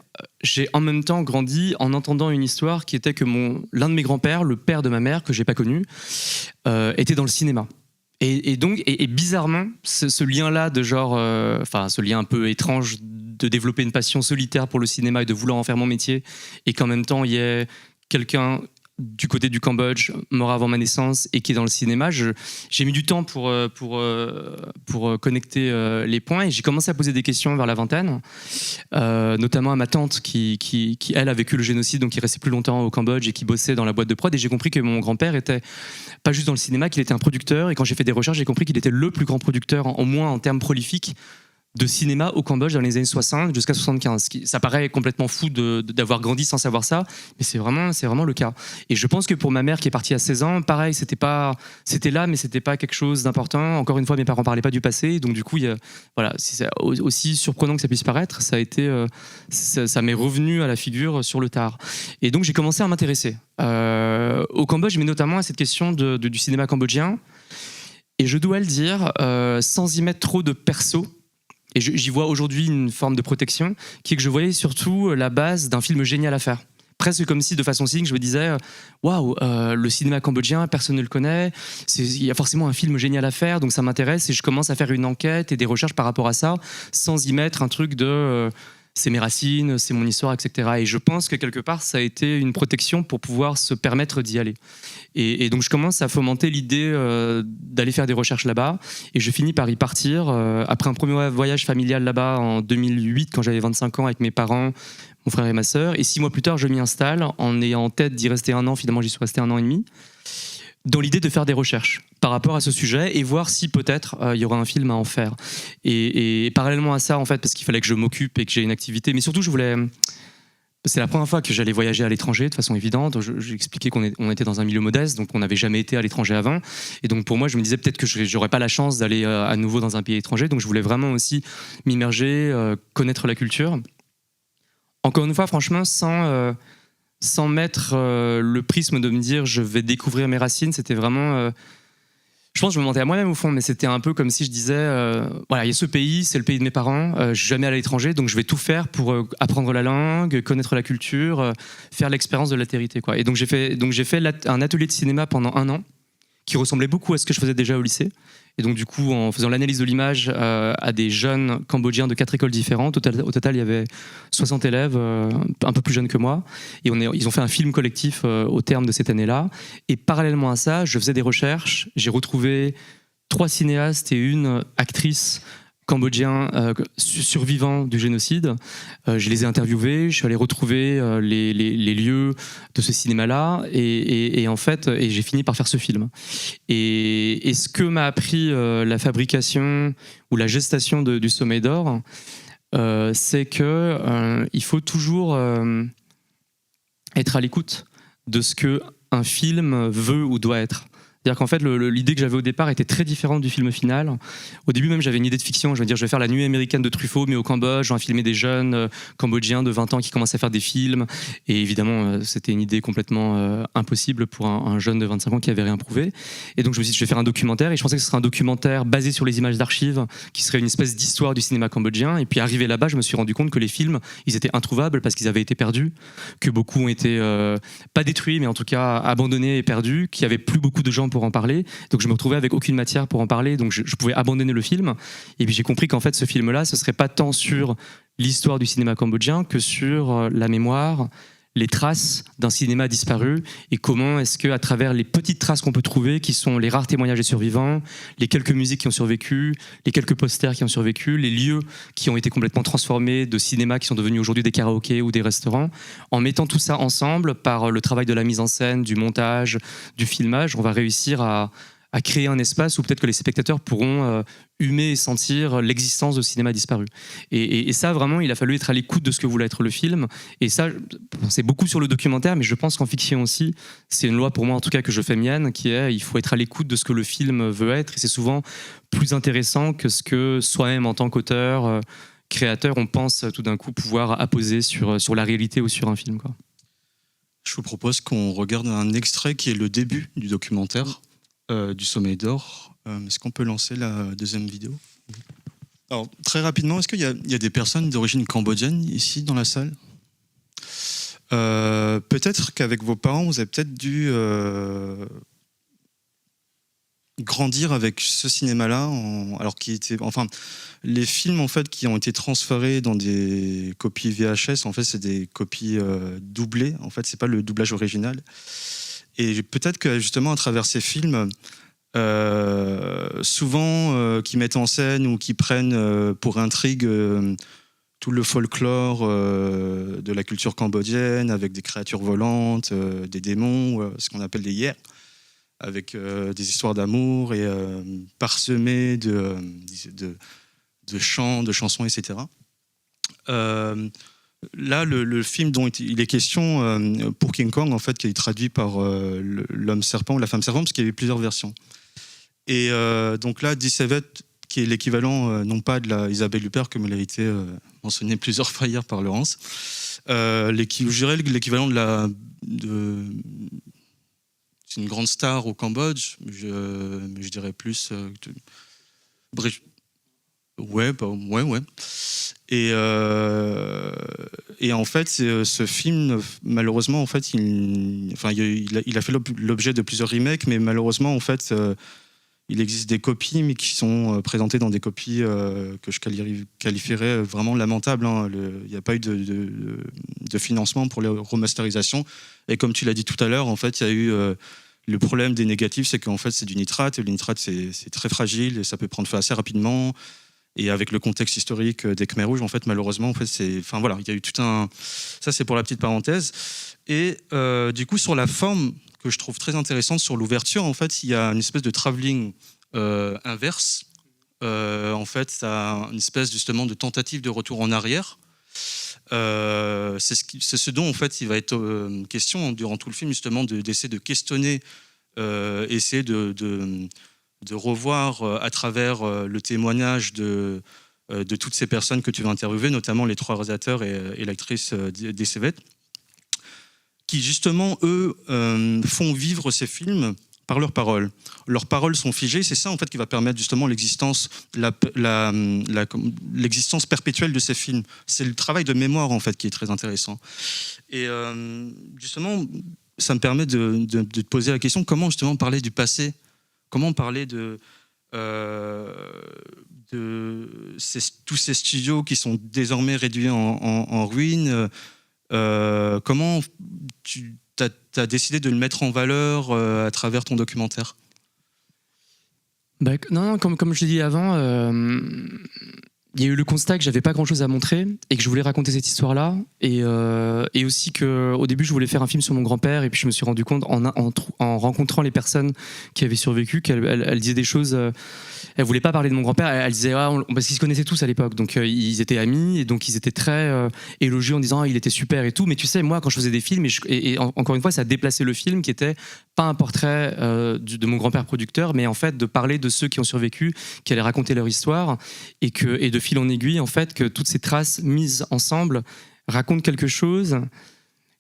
j'ai en même temps grandi en entendant une histoire qui était que l'un de mes grands-pères, le père de ma mère, que j'ai pas connu, était dans le cinéma. Et donc, bizarrement, ce lien-là de genre, ce lien un peu étrange de développer une passion solitaire pour le cinéma et de vouloir en faire mon métier, et qu'en même temps, il y ait quelqu'un du côté du Cambodge, mort avant ma naissance, et qui est dans le cinéma, j'ai mis du temps pour connecter les points, et j'ai commencé à poser des questions vers la vingtaine, notamment à ma tante qui elle a vécu le génocide, donc qui restait plus longtemps au Cambodge et qui bossait dans la boîte de prod, et j'ai compris que mon grand-père était pas juste dans le cinéma, qu'il était un producteur, et quand j'ai fait des recherches, j'ai compris qu'il était le plus grand producteur, au moins en termes prolifiques, de cinéma au Cambodge dans les années 60 jusqu'à 75. Ça paraît complètement fou d'avoir grandi sans savoir ça, mais c'est vraiment le cas. Et je pense que pour ma mère qui est partie à 16 ans, pareil, c'était là, mais c'était pas quelque chose d'important. Encore une fois, mes parents parlaient pas du passé, donc du coup, voilà, c'est aussi surprenant que ça puisse paraître, ça m'est revenu à la figure sur le tard. Et donc j'ai commencé à m'intéresser au Cambodge, mais notamment à cette question du cinéma cambodgien. Et je dois le dire, sans y mettre trop de perso. Et j'y vois aujourd'hui une forme de protection, qui est que je voyais surtout la base d'un film génial à faire. Presque comme si, de façon cynique, je me disais waouh, le cinéma cambodgien, personne ne le connaît, il y a forcément un film génial à faire, donc ça m'intéresse, et je commence à faire une enquête et des recherches par rapport à ça, sans y mettre un truc de c'est mes racines, c'est mon histoire, etc. Et je pense que quelque part, ça a été une protection pour pouvoir se permettre d'y aller. Et donc je commence à fomenter l'idée d'aller faire des recherches là-bas, et je finis par y partir après un premier voyage familial là-bas en 2008, quand j'avais 25 ans, avec mes parents, mon frère et ma sœur, et 6 mois plus tard je m'y installe en ayant en tête d'y rester 1 an. Finalement j'y suis resté 1 an et demi, dans l'idée de faire des recherches par rapport à ce sujet et voir si peut-être il y aura un film à en faire. Et parallèlement à ça, en fait, parce qu'il fallait que je m'occupe et que j'ai une activité, mais surtout c'est la première fois que j'allais voyager à l'étranger de façon évidente. J'ai expliqué qu'on était dans un milieu modeste, donc on n'avait jamais été à l'étranger avant. Et donc pour moi, je me disais peut-être que j'aurais pas la chance d'aller à nouveau dans un pays étranger. Donc je voulais vraiment aussi m'immerger, connaître la culture. Encore une fois, franchement, sans mettre le prisme de me dire je vais découvrir mes racines, c'était vraiment... Je pense que je me mentais à moi-même au fond, mais c'était un peu comme si je disais, voilà, il y a ce pays, c'est le pays de mes parents, je suis jamais allé à l'étranger, donc je vais tout faire pour apprendre la langue, connaître la culture, faire l'expérience de l'altérité, quoi. Et donc j'ai fait un atelier de cinéma pendant 1 an, qui ressemblait beaucoup à ce que je faisais déjà au lycée. Et donc du coup, en faisant l'analyse de l'image à des jeunes Cambodgiens de 4 écoles différentes, au total il y avait 60 élèves, un peu plus jeunes que moi, et ils ont fait un film collectif au terme de cette année-là. Et parallèlement à ça, je faisais des recherches, j'ai retrouvé 3 cinéastes et une actrice cambodgiens survivants du génocide. Je les ai interviewés, je suis allé retrouver les lieux de ce cinéma-là, et en fait, j'ai fini par faire ce film. Et ce que m'a appris la fabrication ou la gestation du Sommeil d'Or, c'est que il faut toujours être à l'écoute de ce que un film veut ou doit être. C'est-à-dire qu'en fait, l'idée que j'avais au départ était très différente du film final. Au début même, j'avais une idée de fiction. Je veux dire, je vais faire la nuit américaine de Truffaut, mais au Cambodge, je vais filmer des jeunes Cambodgiens de 20 ans qui commencent à faire des films. Et évidemment, c'était une idée complètement impossible pour un jeune de 25 ans qui avait rien prouvé. Et donc, je me suis dit, je vais faire un documentaire. Et je pensais que ce serait un documentaire basé sur les images d'archives, qui serait une espèce d'histoire du cinéma cambodgien. Et puis, arrivé là-bas, je me suis rendu compte que les films, ils étaient introuvables parce qu'ils avaient été perdus, que beaucoup ont été pas détruits, mais en tout cas abandonnés et perdus, qu'il n'y avait plus beaucoup de gens pour en parler, donc je me retrouvais avec aucune matière pour en parler, donc je pouvais abandonner le film. Et puis j'ai compris qu'en fait ce film-là, ce serait pas tant sur l'histoire du cinéma cambodgien que sur la mémoire, les traces d'un cinéma disparu, et comment est-ce que à travers les petites traces qu'on peut trouver, qui sont les rares témoignages des survivants, les quelques musiques qui ont survécu, les quelques posters qui ont survécu, les lieux qui ont été complètement transformés de cinéma, qui sont devenus aujourd'hui des karaokés ou des restaurants, en mettant tout ça ensemble par le travail de la mise en scène, du montage, du filmage, on va réussir à créer un espace où peut-être que les spectateurs pourront humer et sentir l'existence de cinéma disparu. Et ça, vraiment, il a fallu être à l'écoute de ce que voulait être le film. Et ça, c'est beaucoup sur le documentaire, mais je pense qu'en fiction aussi, c'est une loi pour moi, en tout cas, que je fais mienne, qui est il faut être à l'écoute de ce que le film veut être. Et c'est souvent plus intéressant que ce que soi-même, en tant qu'auteur, créateur, on pense tout d'un coup pouvoir apposer sur la réalité ou sur un film, quoi. Je vous propose qu'on regarde un extrait qui est le début du documentaire. Du Sommeil d'Or. Est-ce qu'on peut lancer la deuxième vidéo ? Alors, très rapidement, est-ce qu'il y a des personnes d'origine cambodgienne ici dans la salle ? Peut-être qu'avec vos parents, vous avez peut-être dû grandir avec ce cinéma-là, alors les films en fait qui ont été transférés dans des copies VHS, en fait, c'est des copies doublées. En fait, c'est pas le doublage original. Et peut-être que justement à travers ces films, souvent qui mettent en scène ou qui prennent pour intrigue tout le folklore de la culture cambodgienne, avec des créatures volantes, des démons, ce qu'on appelle des yers, avec des histoires d'amour et parsemées de chants, de chansons, etc. Là, le film dont il est question pour King Kong, en fait, qui est traduit par l'homme serpent ou la femme serpent, parce qu'il y a eu plusieurs versions. Et donc là, Dissevet, qui est l'équivalent, non pas de la Isabelle Huppert, comme il a été mentionné plusieurs fois hier par Laurence, je dirais l'équivalent c'est une grande star au Cambodge, je dirais plus... Ouais. Et en fait, ce film, malheureusement, en fait, il a fait l'objet de plusieurs remakes, mais malheureusement, en fait, il existe des copies, mais qui sont présentées dans des copies que je qualifierais vraiment lamentables. Il n'y a pas eu de financement pour les remasterisations. Et comme tu l'as dit tout à l'heure, en fait, il y a eu le problème des négatifs, c'est qu'en fait, c'est du nitrate. Et le nitrate, c'est très fragile et ça peut prendre feu assez rapidement. Et avec le contexte historique des Khmers rouges, en fait, malheureusement, en fait, il y a eu tout un... Ça, c'est pour la petite parenthèse. Et du coup, sur la forme que je trouve très intéressante, sur l'ouverture, en fait, il y a une espèce de travelling inverse. En fait, ça a une espèce, justement, de tentative de retour en arrière. C'est ce dont, en fait, il va être question durant tout le film, justement, d'essayer de questionner, essayer de revoir à travers le témoignage de toutes ces personnes que tu vas interviewer, notamment les 3 réalisateurs et l'actrice Dissevet, qui justement, eux, font vivre ces films par leurs paroles. Leurs paroles sont figées, c'est ça en fait qui va permettre justement l'existence perpétuelle de ces films. C'est le travail de mémoire en fait qui est très intéressant. Et justement, ça me permet de te poser la question, comment justement parler du passé, comment parler de tous ces studios qui sont désormais réduits en ruines. Comment tu as décidé de le mettre en valeur à travers ton documentaire? Non, comme je l'ai dit avant, il y a eu le constat que j'avais pas grand-chose à montrer et que je voulais raconter cette histoire-là, et aussi qu'au début je voulais faire un film sur mon grand-père, et puis je me suis rendu compte en rencontrant les personnes qui avaient survécu qu'elles disaient des choses. Elle voulait pas parler de mon grand-père, elle disait parce qu'ils se connaissaient tous à l'époque, donc ils étaient amis, et donc ils étaient très élogieux en disant il était super et tout. Mais tu sais, moi quand je faisais des films, encore une fois ça déplaçait le film, qui était pas un portrait de mon grand-père producteur, mais en fait de parler de ceux qui ont survécu, qui allaient raconter leur histoire, et de fil en aiguille, en fait, que toutes ces traces mises ensemble racontent quelque chose,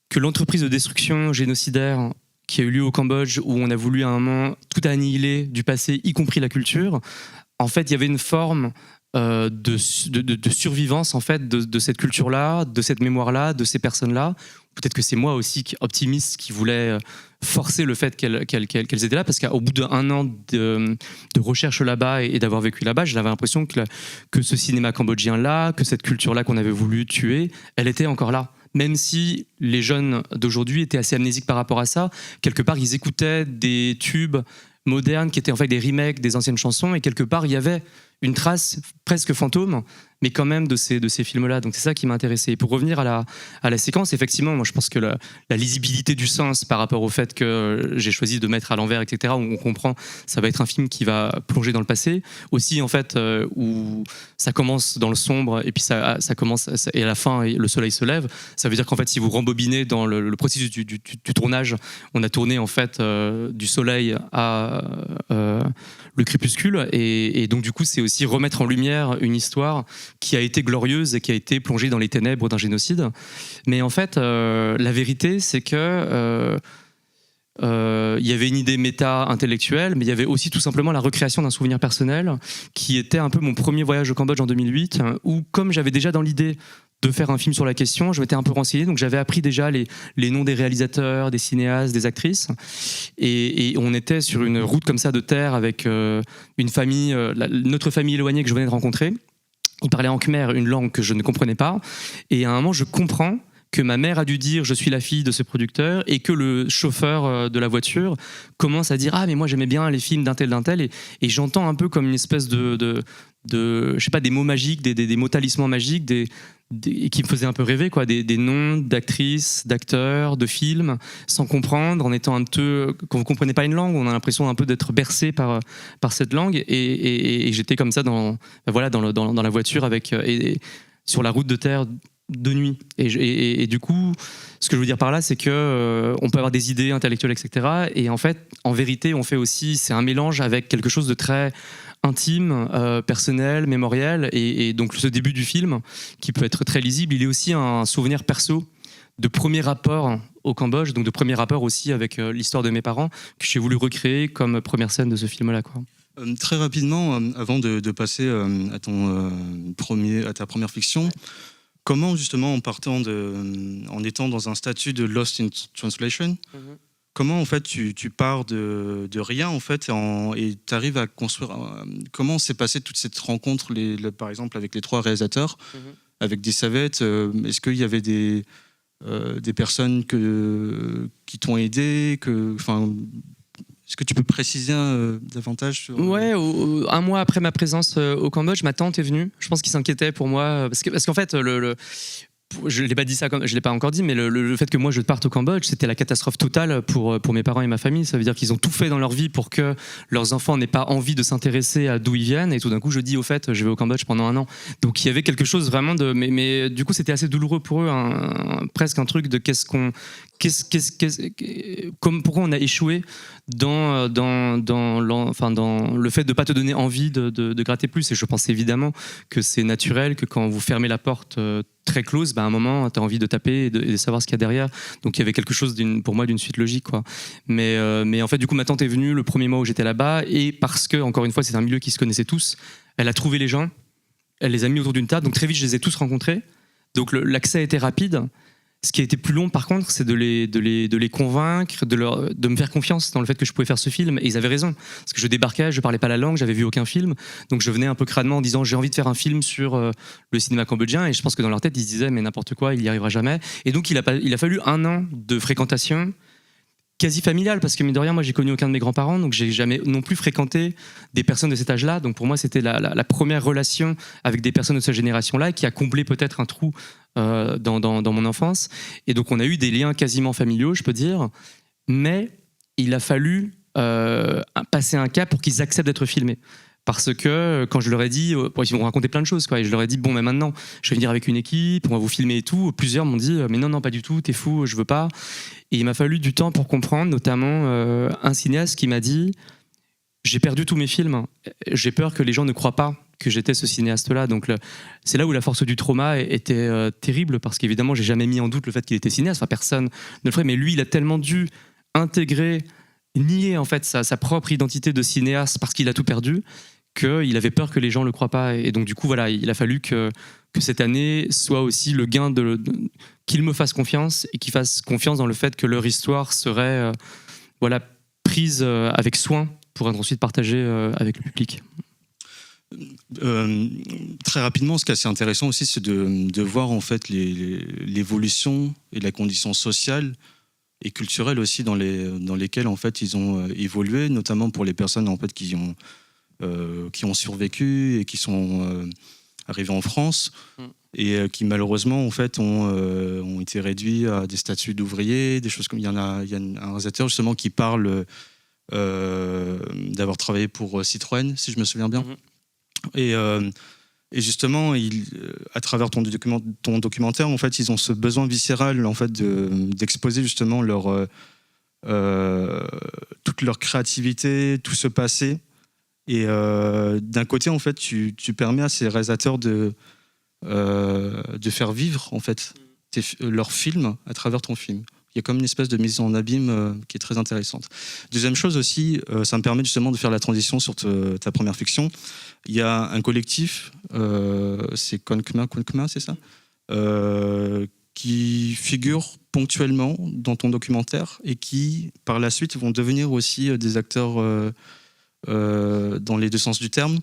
que l'entreprise de destruction génocidaire qui a eu lieu au Cambodge, où on a voulu à un moment tout annihiler du passé, y compris la culture, en fait, il y avait une forme de survivance en fait de cette culture-là, de cette mémoire-là, de ces personnes-là. Peut-être que c'est moi aussi, optimiste, qui voulais forcer le fait qu'elles étaient là, parce qu'au bout d'un an de recherche là-bas et d'avoir vécu là-bas, j'avais l'impression que ce cinéma cambodgien-là, que cette culture-là qu'on avait voulu tuer, elle était encore là. Même si les jeunes d'aujourd'hui étaient assez amnésiques par rapport à ça, quelque part ils écoutaient des tubes modernes qui étaient en fait des remakes des anciennes chansons, et quelque part il y avait une trace presque fantôme, mais quand même de ces films-là. Donc c'est ça qui m'a intéressé. Et pour revenir à la séquence, effectivement, moi je pense que la lisibilité du sens par rapport au fait que j'ai choisi de mettre à l'envers, etc., où on comprend, ça va être un film qui va plonger dans le passé. Aussi, en fait, où ça commence dans le sombre, et puis ça commence, et à la fin, le soleil se lève. Ça veut dire qu'en fait, si vous rembobinez dans le processus du tournage, on a tourné en fait du soleil à le crépuscule, et donc du coup, c'est aussi remettre en lumière une histoire qui a été glorieuse et qui a été plongée dans les ténèbres d'un génocide. Mais en fait, la vérité, c'est que il y avait une idée méta-intellectuelle, mais il y avait aussi tout simplement la recréation d'un souvenir personnel, qui était un peu mon premier voyage au Cambodge en 2008, où comme j'avais déjà dans l'idée de faire un film sur la question, je m'étais un peu renseigné, donc j'avais appris déjà les noms des réalisateurs, des cinéastes, des actrices, et on était sur une route comme ça de terre avec une famille, notre famille éloignée que je venais de rencontrer. Ils parlaient en khmer, une langue que je ne comprenais pas, et à un moment je comprends que ma mère a dû dire je suis la fille de ce producteur, et que le chauffeur de la voiture commence à dire mais moi j'aimais bien les films d'un tel, et j'entends un peu comme une espèce de je sais pas, des mots magiques, des mots talismans magiques, qui me faisaient un peu rêver, quoi, des noms d'actrices, d'acteurs, de films, sans comprendre, en étant un peu, quand vous comprenez pas une langue, on a l'impression un peu d'être bercé par cette langue, et j'étais comme ça dans la voiture avec sur la route de terre de nuit, et du coup ce que je veux dire par là, c'est que on peut avoir des idées intellectuelles, etc., et en fait en vérité on fait aussi, c'est un mélange avec quelque chose de très intime, personnel, mémoriel, et donc ce début du film qui peut être très lisible, il est aussi un souvenir perso de premier rapport au Cambodge, donc de premier rapport aussi avec l'histoire de mes parents, que j'ai voulu recréer comme première scène de ce film-là, quoi. Très rapidement, avant de passer à ta première fiction, comment justement en étant dans un statut de Lost in Translation, comment en fait tu pars de rien en fait et tu arrives à construire, comment s'est passée toute cette rencontre par exemple avec les 3 réalisateurs, avec des Savette, est-ce qu'il y avait des personnes qui t'ont aidé, est-ce que tu peux préciser davantage sur... Ouais, un mois après ma présence au Cambodge, ma tante est venue. Je pense qu'il s'inquiétait pour moi, parce qu'en fait je l'ai pas dit ça, je l'ai pas encore dit, mais le fait que moi je parte au Cambodge, c'était la catastrophe totale pour mes parents et ma famille. Ça veut dire qu'ils ont tout fait dans leur vie pour que leurs enfants n'aient pas envie de s'intéresser à d'où ils viennent, et tout d'un coup je dis au fait je vais au Cambodge pendant 1 an. Donc il y avait quelque chose vraiment mais du coup c'était assez douloureux pour eux, presque un truc de pourquoi on a échoué dans le fait de pas te donner envie de gratter plus. Et je pense évidemment que c'est naturel, que quand vous fermez la porte très close, à un moment, tu as envie de taper et de savoir ce qu'il y a derrière. Donc il y avait quelque chose, pour moi, d'une suite logique, quoi. Mais en fait, du coup, ma tante est venue le premier mois où j'étais là-bas, et parce que, encore une fois, c'est un milieu qui se connaissait tous, elle a trouvé les gens, elle les a mis autour d'une table, donc très vite, je les ai tous rencontrés. Donc l'accès a été rapide. Ce qui a été plus long, par contre, c'est de les convaincre, de me faire confiance dans le fait que je pouvais faire ce film. Et ils avaient raison, parce que je débarquais, je parlais pas la langue, j'avais vu aucun film, donc je venais un peu crânement en disant j'ai envie de faire un film sur le cinéma cambodgien. Et je pense que dans leur tête, ils se disaient mais n'importe quoi, il y arrivera jamais. Et donc il a fallu 1 an de fréquentation quasi familiale, parce que mine de rien, moi j'ai connu aucun de mes grands-parents, donc j'ai jamais non plus fréquenté des personnes de cet âge-là. Donc pour moi, c'était la première relation avec des personnes de cette génération-là qui a comblé peut-être un trou dans mon enfance. Et donc on a eu des liens quasiment familiaux, je peux dire, mais il a fallu passer un cap pour qu'ils acceptent d'être filmés. Parce que quand je leur ai dit, ils m'ont raconté plein de choses, quoi, et je leur ai dit, bon, mais maintenant, je vais venir avec une équipe, on va vous filmer et tout. Plusieurs m'ont dit, mais non, pas du tout, t'es fou, je veux pas. Et il m'a fallu du temps pour comprendre, notamment un cinéaste qui m'a dit, j'ai perdu tous mes films, j'ai peur que les gens ne croient pas que j'étais ce cinéaste-là. Donc c'est là où la force du trauma était terrible, parce qu'évidemment, j'ai jamais mis en doute le fait qu'il était cinéaste. Enfin, personne ne le ferait, mais lui, il a tellement dû intégrer, nier en fait sa propre identité de cinéaste parce qu'il a tout perdu, qu'il avait peur que les gens ne le croient pas. Et donc du coup, voilà, il a fallu que cette année soit aussi le gain qu'ils me fassent confiance, et qu'ils fassent confiance dans le fait que leur histoire serait prise avec soin pour être ensuite partagée avec le public. Très rapidement, ce qui est assez intéressant aussi, c'est de voir en fait l'évolution et la condition sociale et culturelle aussi dans lesquelles en fait ils ont évolué, notamment pour les personnes en fait qui ont survécu et qui sont arrivés en France et qui malheureusement en fait ont été réduits à des statuts d'ouvriers, des choses comme il y a un réalisateur justement qui parle d'avoir travaillé pour Citroën, si je me souviens bien. Et justement, à travers ton documentaire, en fait, ils ont ce besoin viscéral en fait d'exposer justement toute leur créativité, tout ce passé. Et d'un côté, en fait, tu permets à ces réalisateurs de faire vivre en fait leurs films à travers ton film. Il y a comme une espèce de mise en abîme qui est très intéressante. Deuxième chose aussi, ça me permet justement de faire la transition sur ta première fiction. Il y a un collectif, c'est Konkma, c'est ça, qui figure ponctuellement dans ton documentaire et qui, par la suite, vont devenir aussi des acteurs dans les deux sens du terme,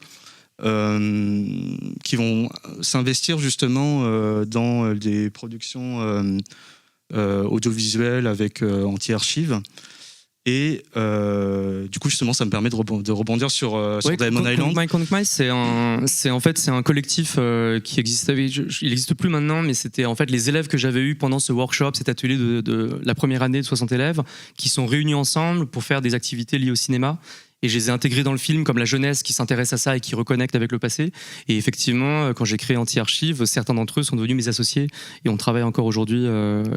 qui vont s'investir justement dans des productions audiovisuelles avec Anti-Archive. Et du coup, justement, ça me permet de rebondir sur Diamond Island. Konkma, c'est un collectif qui existait. Il n'existe plus maintenant, mais c'était en fait les élèves que j'avais eus pendant ce workshop, cet atelier de la première année de 60 élèves, qui sont réunis ensemble pour faire des activités liées au cinéma. Et je les ai intégrés dans le film comme la jeunesse qui s'intéresse à ça et qui reconnecte avec le passé. Et effectivement, quand j'ai créé Anti-Archive, certains d'entre eux sont devenus mes associés et on travaille encore aujourd'hui.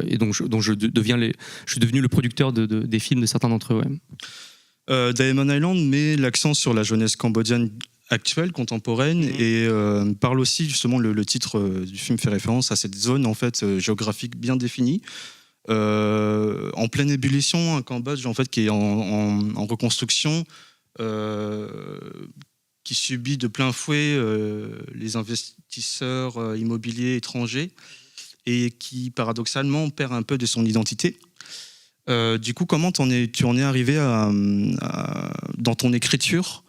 Et donc je suis devenu le producteur des films de certains d'entre eux. Ouais. Diamond Island met l'accent sur la jeunesse cambodgienne actuelle, contemporaine, et parle aussi, justement, le titre du film fait référence à cette zone en fait, géographique bien définie. En pleine ébullition, un Cambodge en fait, qui est en reconstruction, qui subit de plein fouet les investisseurs immobiliers étrangers et qui paradoxalement perd un peu de son identité. Du coup, comment tu en es arrivé dans ton écriture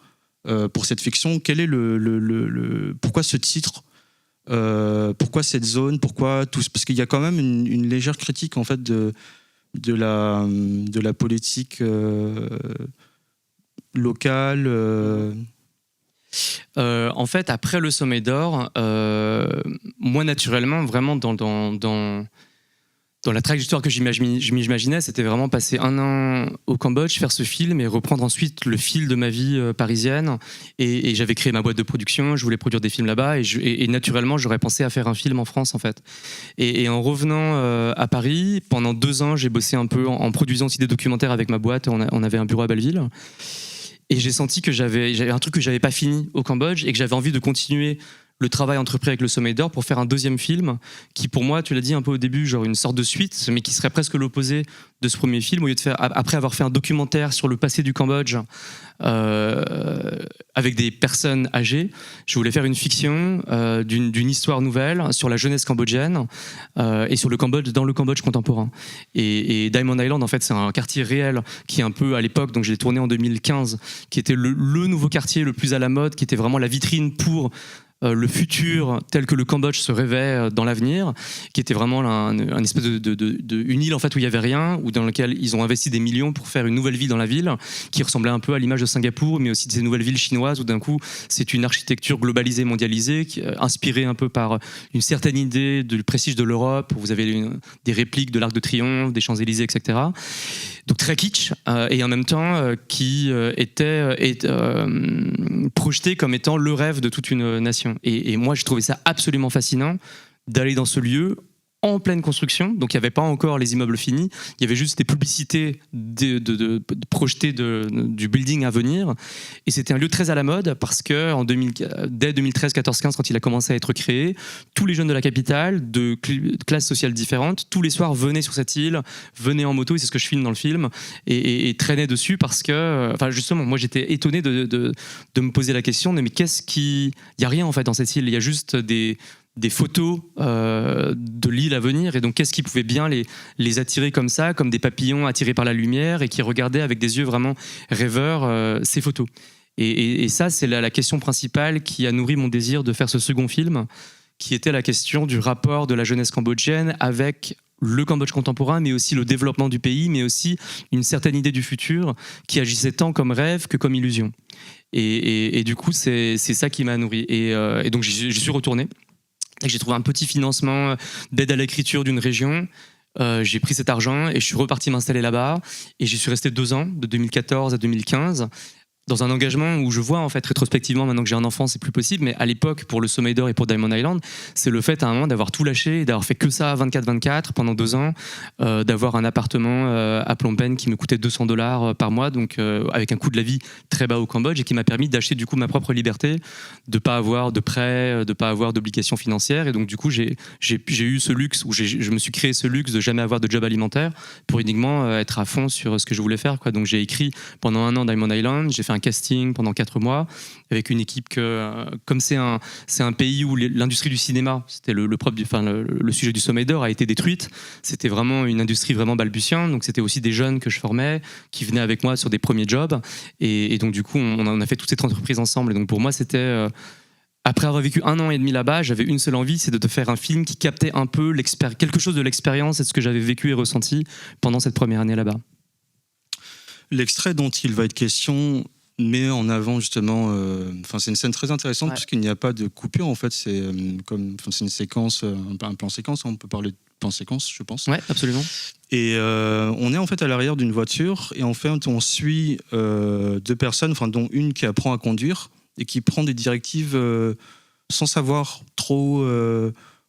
pour cette fiction? Quel est pourquoi ce titre? Pourquoi cette zone? Pourquoi tout? Parce qu'il y a quand même une légère critique en fait de la politique locale. En fait, après le Sommet d'Or, moi naturellement, vraiment dans la trajectoire que je m'imaginais, c'était vraiment passer 1 an au Cambodge, faire ce film et reprendre ensuite le fil de ma vie parisienne. Et j'avais créé ma boîte de production, je voulais produire des films là-bas et naturellement, j'aurais pensé à faire un film en France en fait. Et en revenant à Paris, pendant 2 ans, j'ai bossé un peu en produisant aussi des documentaires avec ma boîte. On avait un bureau à Belleville. Et j'ai senti que j'avais un truc que j'avais pas fini au Cambodge et que j'avais envie de continuer le travail entrepris avec le Sommeil d'Or pour faire un deuxième film qui, pour moi, tu l'as dit un peu au début, genre une sorte de suite, mais qui serait presque l'opposé de ce premier film. Au lieu de faire, après avoir fait un documentaire sur le passé du Cambodge avec des personnes âgées, je voulais faire une fiction d'une histoire nouvelle sur la jeunesse cambodgienne et sur le Cambodge, dans le Cambodge contemporain. Et Diamond Island, en fait, c'est un quartier réel qui est un peu à l'époque, donc je l'ai tourné en 2015, qui était le nouveau quartier le plus à la mode, qui était vraiment la vitrine pour le futur tel que le Cambodge se rêvait dans l'avenir, qui était vraiment un espèce une île en fait où il y avait rien, ou dans laquelle ils ont investi des millions pour faire une nouvelle ville dans la ville, qui ressemblait un peu à l'image de Singapour, mais aussi de ces nouvelles villes chinoises où d'un coup c'est une architecture globalisée, mondialisée, inspirée un peu par une certaine idée du prestige de l'Europe. Vous avez des répliques de l'Arc de Triomphe, des Champs-Élysées, etc. Donc très kitsch, et en même temps qui était projeté comme étant le rêve de toute une nation. Et moi, j'ai trouvé ça absolument fascinant d'aller dans ce lieu en pleine construction. Donc, il n'y avait pas encore les immeubles finis. Il y avait juste des publicités projetées du building à venir. Et c'était un lieu très à la mode parce que dès 2013, 14, 15, quand il a commencé à être créé, tous les jeunes de la capitale, de classes sociales différentes, tous les soirs venaient sur cette île, venaient en moto, et c'est ce que je filme dans le film, et traînaient dessus parce que, enfin, justement, moi, j'étais étonné de me poser la question de mais il n'y a rien en fait dans cette île. Il y a juste des photos de l'île à venir, et donc qu'est-ce qui pouvait bien les attirer comme ça, comme des papillons attirés par la lumière et qui regardaient avec des yeux vraiment rêveurs ces photos. Et ça, c'est la question principale qui a nourri mon désir de faire ce second film, qui était la question du rapport de la jeunesse cambodgienne avec le Cambodge contemporain, mais aussi le développement du pays, mais aussi une certaine idée du futur qui agissait tant comme rêve que comme illusion. Et du coup, c'est ça qui m'a nourri. Et donc, j'y suis retourné. J'ai trouvé un petit financement d'aide à l'écriture d'une région. J'ai pris cet argent et je suis reparti m'installer là-bas. Et j'y suis resté 2 ans, de 2014 à 2015, dans un engagement où je vois en fait rétrospectivement, maintenant que j'ai un enfant, c'est plus possible, mais à l'époque, pour le Sommeil d'Or et pour Diamond Island, c'est le fait à un moment d'avoir tout lâché et d'avoir fait que ça 24/24 pendant 2 ans, d'avoir un appartement à Phnom Penh qui me coûtait $200 par mois, donc avec un coût de la vie très bas au Cambodge, et qui m'a permis d'acheter du coup ma propre liberté, de pas avoir de prêts, de pas avoir d'obligations financières. Et donc du coup j'ai eu ce luxe, où je me suis créé ce luxe de jamais avoir de job alimentaire pour uniquement être à fond sur ce que je voulais faire, quoi. Donc j'ai écrit pendant 1 an Diamond Island, j'ai fait un casting pendant 4 mois avec une équipe comme c'est un pays où l'industrie du cinéma, c'était le sujet du Sommeil d'Or, a été détruite. C'était vraiment une industrie vraiment balbutiante, donc c'était aussi des jeunes que je formais qui venaient avec moi sur des premiers jobs, et donc du coup on a fait toute cette entreprise ensemble. Et donc pour moi c'était après avoir vécu 1 an et demi là-bas, j'avais une seule envie, c'est de faire un film qui captait un peu quelque chose de l'expérience et de ce que j'avais vécu et ressenti pendant cette première année là-bas. L'extrait dont il va être question met en avant justement, c'est une scène très intéressante, puisqu'il n'y a pas de coupure en fait, c'est une séquence, un plan séquence, on peut parler de plan séquence, je pense. Ouais, absolument. Et on est en fait à l'arrière d'une voiture, et en fait on suit 2 personnes, dont une qui apprend à conduire et qui prend des directives sans savoir trop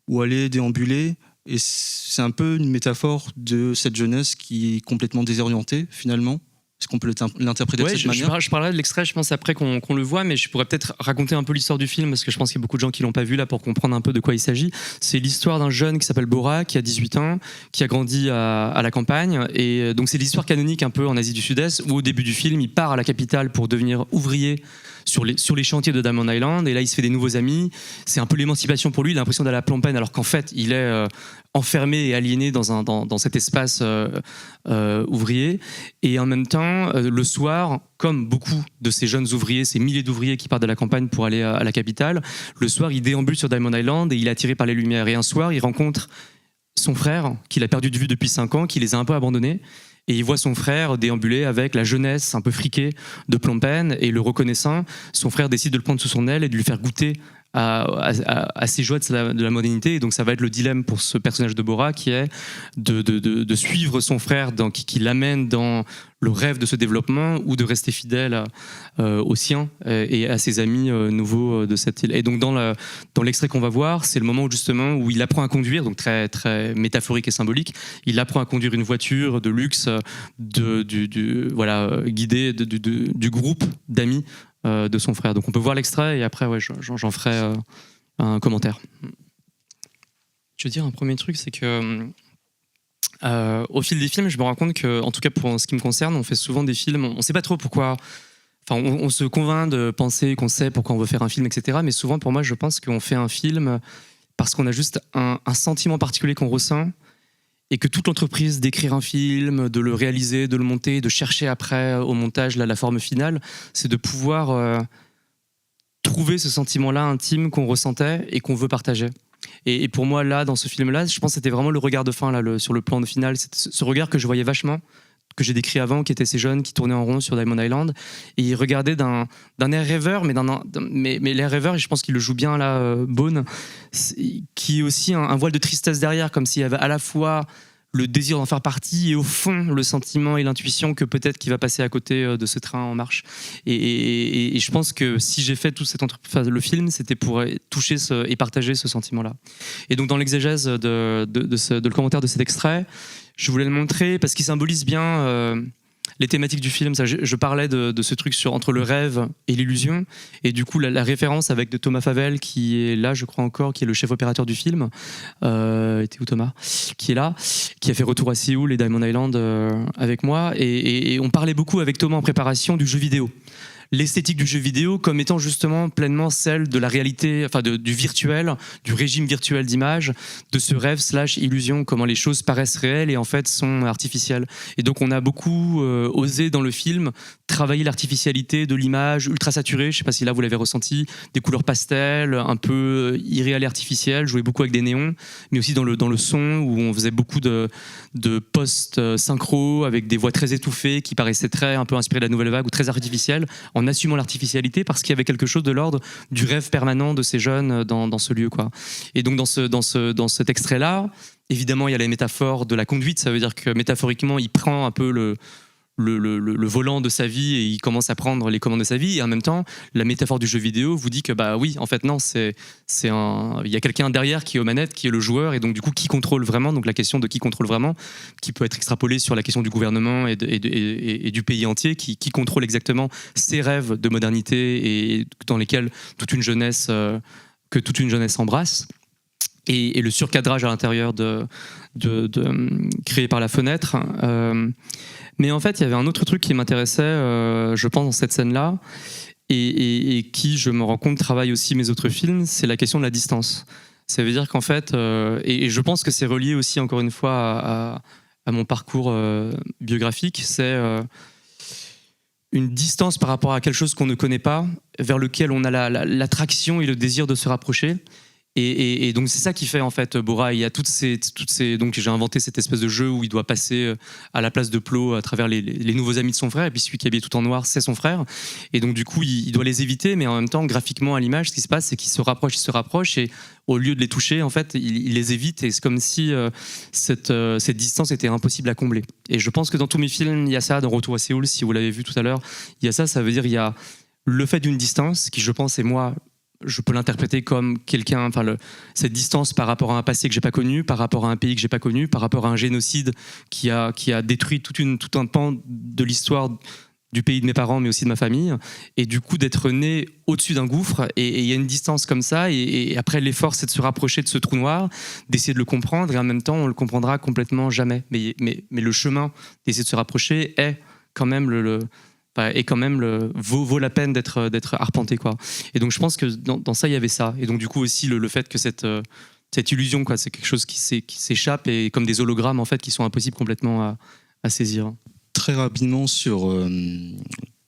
où aller, déambuler. Et c'est un peu une métaphore de cette jeunesse qui est complètement désorientée finalement. Est-ce qu'on peut l'interpréter de cette manière ? Je parlerai de l'extrait, je pense, après qu'on le voit, mais je pourrais peut-être raconter un peu l'histoire du film, parce que je pense qu'il y a beaucoup de gens qui l'ont pas vu là, pour comprendre un peu de quoi il s'agit. C'est l'histoire d'un jeune qui s'appelle Bora, qui a 18 ans, qui a grandi à la campagne, et donc c'est l'histoire canonique un peu en Asie du Sud-Est, où au début du film, il part à la capitale pour devenir ouvrier sur les chantiers de Diamond Island, et là il se fait des nouveaux amis. C'est un peu l'émancipation pour lui, il a l'impression d'aller à Phnom Penh, alors qu'en fait il est enfermé et aliéné dans cet espace ouvrier. Et en même temps, le soir, comme beaucoup de ces jeunes ouvriers, ces milliers d'ouvriers qui partent de la campagne pour aller à la capitale, le soir il déambule sur Diamond Island et il est attiré par les lumières. Et un soir il rencontre son frère qu'il a perdu de vue depuis 5 ans, qui les a un peu abandonnés. Et il voit son frère déambuler avec la jeunesse un peu friquée de Phnom Penh, et le reconnaissant, son frère décide de le prendre sous son aile et de lui faire goûter à ces joies de la modernité. Et donc ça va être le dilemme pour ce personnage de Bora, qui est de suivre son frère qui l'amène dans le rêve de ce développement, ou de rester fidèle au sien et à ses amis nouveaux de cette île. Et donc dans l'extrait qu'on va voir, c'est le moment où il apprend à conduire, donc très, très métaphorique et symbolique. Il apprend à conduire une voiture de luxe guidée du groupe d'amis de son frère. Donc on peut voir l'extrait, et après j'en ferai un commentaire. Je veux dire, un premier truc, c'est que au fil des films, je me rends compte que, en tout cas pour ce qui me concerne, on fait souvent des films, on ne sait pas trop pourquoi. Enfin, on se convainc de penser qu'on sait pourquoi on veut faire un film, etc. Mais souvent, pour moi, je pense qu'on fait un film parce qu'on a juste un sentiment particulier qu'on ressent, et que toute l'entreprise d'écrire un film, de le réaliser, de le monter, de chercher après au montage la forme finale, c'est de pouvoir trouver ce sentiment-là intime qu'on ressentait et qu'on veut partager. Et pour moi, là, dans ce film-là, je pense que c'était vraiment le regard de fin là, sur le plan de finale. C'est ce regard que je voyais vachement, que j'ai décrit avant, qui étaient ces jeunes qui tournaient en rond sur Diamond Island, et ils regardaient d'un air rêveur, mais l'air rêveur, et je pense qu'il le joue bien là, Bone, qui est aussi un voile de tristesse derrière, comme s'il y avait à la fois le désir d'en faire partie et au fond le sentiment et l'intuition que peut-être qu'il va passer à côté de ce train en marche. Et je pense que si j'ai fait tout le film, c'était pour toucher et partager ce sentiment-là. Et donc dans l'exégèse de le commentaire de cet extrait, je voulais le montrer parce qu'il symbolise bien les thématiques du film. Je parlais de ce truc entre le rêve et l'illusion, et du coup la référence avec de Thomas Favel, qui est là, je crois encore, qui est le chef opérateur du film, était où Thomas, qui est là, qui a fait Retour à Séoul et Diamond Island avec moi, et on parlait beaucoup avec Thomas en préparation du jeu vidéo. L'esthétique du jeu vidéo comme étant justement pleinement celle de la réalité, enfin du virtuel, du régime virtuel d'image, de ce rêve / illusion, comment les choses paraissent réelles et en fait sont artificielles. Et donc on a beaucoup osé dans le film travailler l'artificialité de l'image ultra saturée, je sais pas si là vous l'avez ressenti, des couleurs pastel, un peu irréelles et artificielles, jouer beaucoup avec des néons, mais aussi dans le son où on faisait beaucoup de post-synchro avec des voix très étouffées qui paraissaient très un peu inspirées de la nouvelle vague ou très artificielles, en assumant l'artificialité parce qu'il y avait quelque chose de l'ordre du rêve permanent de ces jeunes dans ce lieu, quoi. Et donc dans cet extrait-là, évidemment il y a la métaphore de la conduite, ça veut dire que métaphoriquement il prend un peu le volant de sa vie et il commence à prendre les commandes de sa vie, et en même temps la métaphore du jeu vidéo vous dit que bah oui, en fait non, il y a quelqu'un derrière qui est aux manettes, qui est le joueur, et donc du coup qui contrôle vraiment, donc la question de qui contrôle vraiment, qui peut être extrapolée sur la question du gouvernement et du pays entier, qui contrôle exactement ces rêves de modernité et dans lesquels toute une jeunesse embrasse. Et le surcadrage à l'intérieur créé par la fenêtre. Mais en fait, il y avait un autre truc qui m'intéressait, je pense, dans cette scène-là, et qui, je me rends compte, travaille aussi mes autres films, c'est la question de la distance. Ça veut dire qu'en fait, et je pense que c'est relié aussi, encore une fois, à mon parcours biographique, c'est une distance par rapport à quelque chose qu'on ne connaît pas, vers lequel on a l'attraction et le désir de se rapprocher. Et donc c'est ça qui fait en fait Bora. Il y a toutes ces donc j'ai inventé cette espèce de jeu où il doit passer à la place de Plo à travers les nouveaux amis de son frère, et puis celui qui est habillé tout en noir, c'est son frère, et donc du coup il doit les éviter, mais en même temps graphiquement à l'image, ce qui se passe, c'est qu'il se rapproche, et au lieu de les toucher, en fait il les évite, et c'est comme si cette distance était impossible à combler. Et je pense que dans tous mes films il y a ça. Dans Retour à Séoul, si vous l'avez vu tout à l'heure, il y a ça. Ça veut dire il y a le fait d'une distance qui, je pense, est moi, je peux l'interpréter comme quelqu'un, enfin cette distance par rapport à un passé que j'ai pas connu, par rapport à un pays que j'ai pas connu, par rapport à un génocide qui a détruit tout un pan de l'histoire du pays de mes parents, mais aussi de ma famille, et du coup d'être né au-dessus d'un gouffre, et il y a une distance comme ça, et après l'effort c'est de se rapprocher de ce trou noir, d'essayer de le comprendre, et en même temps on le comprendra complètement jamais, mais le chemin d'essayer de se rapprocher est quand même vaut la peine d'être arpenté, quoi. Et donc je pense que dans ça il y avait ça, et donc du coup aussi le fait que cette illusion, quoi, c'est quelque chose qui s'échappe, et comme des hologrammes en fait qui sont impossibles complètement à saisir. Très rapidement sur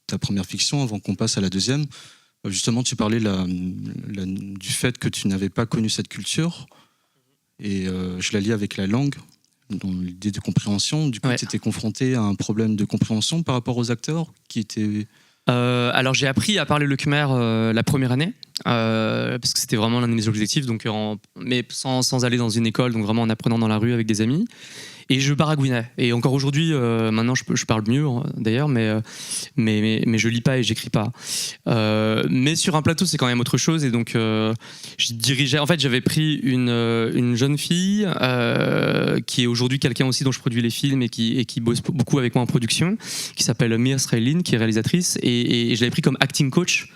ta première fiction, avant qu'on passe à la deuxième, justement tu parlais du fait que tu n'avais pas connu cette culture, et je la lis avec la langue, dans l'idée de compréhension. Du coup, tu étais confronté à un problème de compréhension par rapport aux acteurs qui étaient... Alors j'ai appris à parler le khmer la première année, parce que c'était vraiment l'un de mes objectifs, donc mais sans aller dans une école, donc vraiment en apprenant dans la rue avec des amis. Et je baragouinais. Et encore aujourd'hui, maintenant je parle mieux d'ailleurs, mais je lis pas et j'écris pas. Mais sur un plateau, c'est quand même autre chose. Et donc je dirigeais. En fait, j'avais pris une jeune fille qui est aujourd'hui quelqu'un aussi dont je produis les films et qui bosse beaucoup avec moi en production, qui s'appelle Mia Sraylin, qui est réalisatrice. Et je l'avais pris comme acting coach,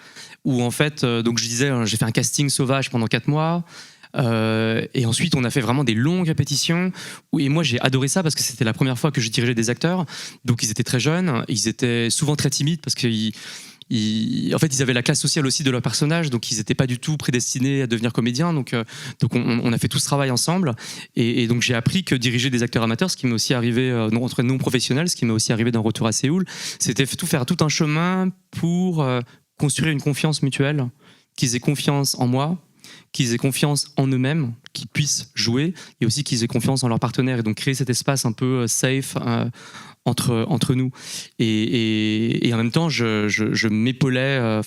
où en fait, donc je disais, j'ai fait un casting sauvage pendant 4 mois. Et ensuite, on a fait vraiment des longues répétitions. Et moi, j'ai adoré ça parce que c'était la première fois que je dirigeais des acteurs. Donc, ils étaient très jeunes, ils étaient souvent très timides parce qu'ils en fait, ils avaient la classe sociale aussi de leur personnage, donc ils n'étaient pas du tout prédestinés à devenir comédiens. Donc on a fait tout ce travail ensemble. Et donc, j'ai appris que diriger des acteurs amateurs, ce qui m'est aussi arrivé entre non professionnels, ce qui m'est aussi arrivé dans Retour à Séoul, c'était faire tout un chemin pour construire une confiance mutuelle, qu'ils aient confiance en moi, qu'ils aient confiance en eux-mêmes, qu'ils puissent jouer, et aussi qu'ils aient confiance en leurs partenaires, et donc créer cet espace un peu safe entre nous. Et en même temps, je m'épaulais,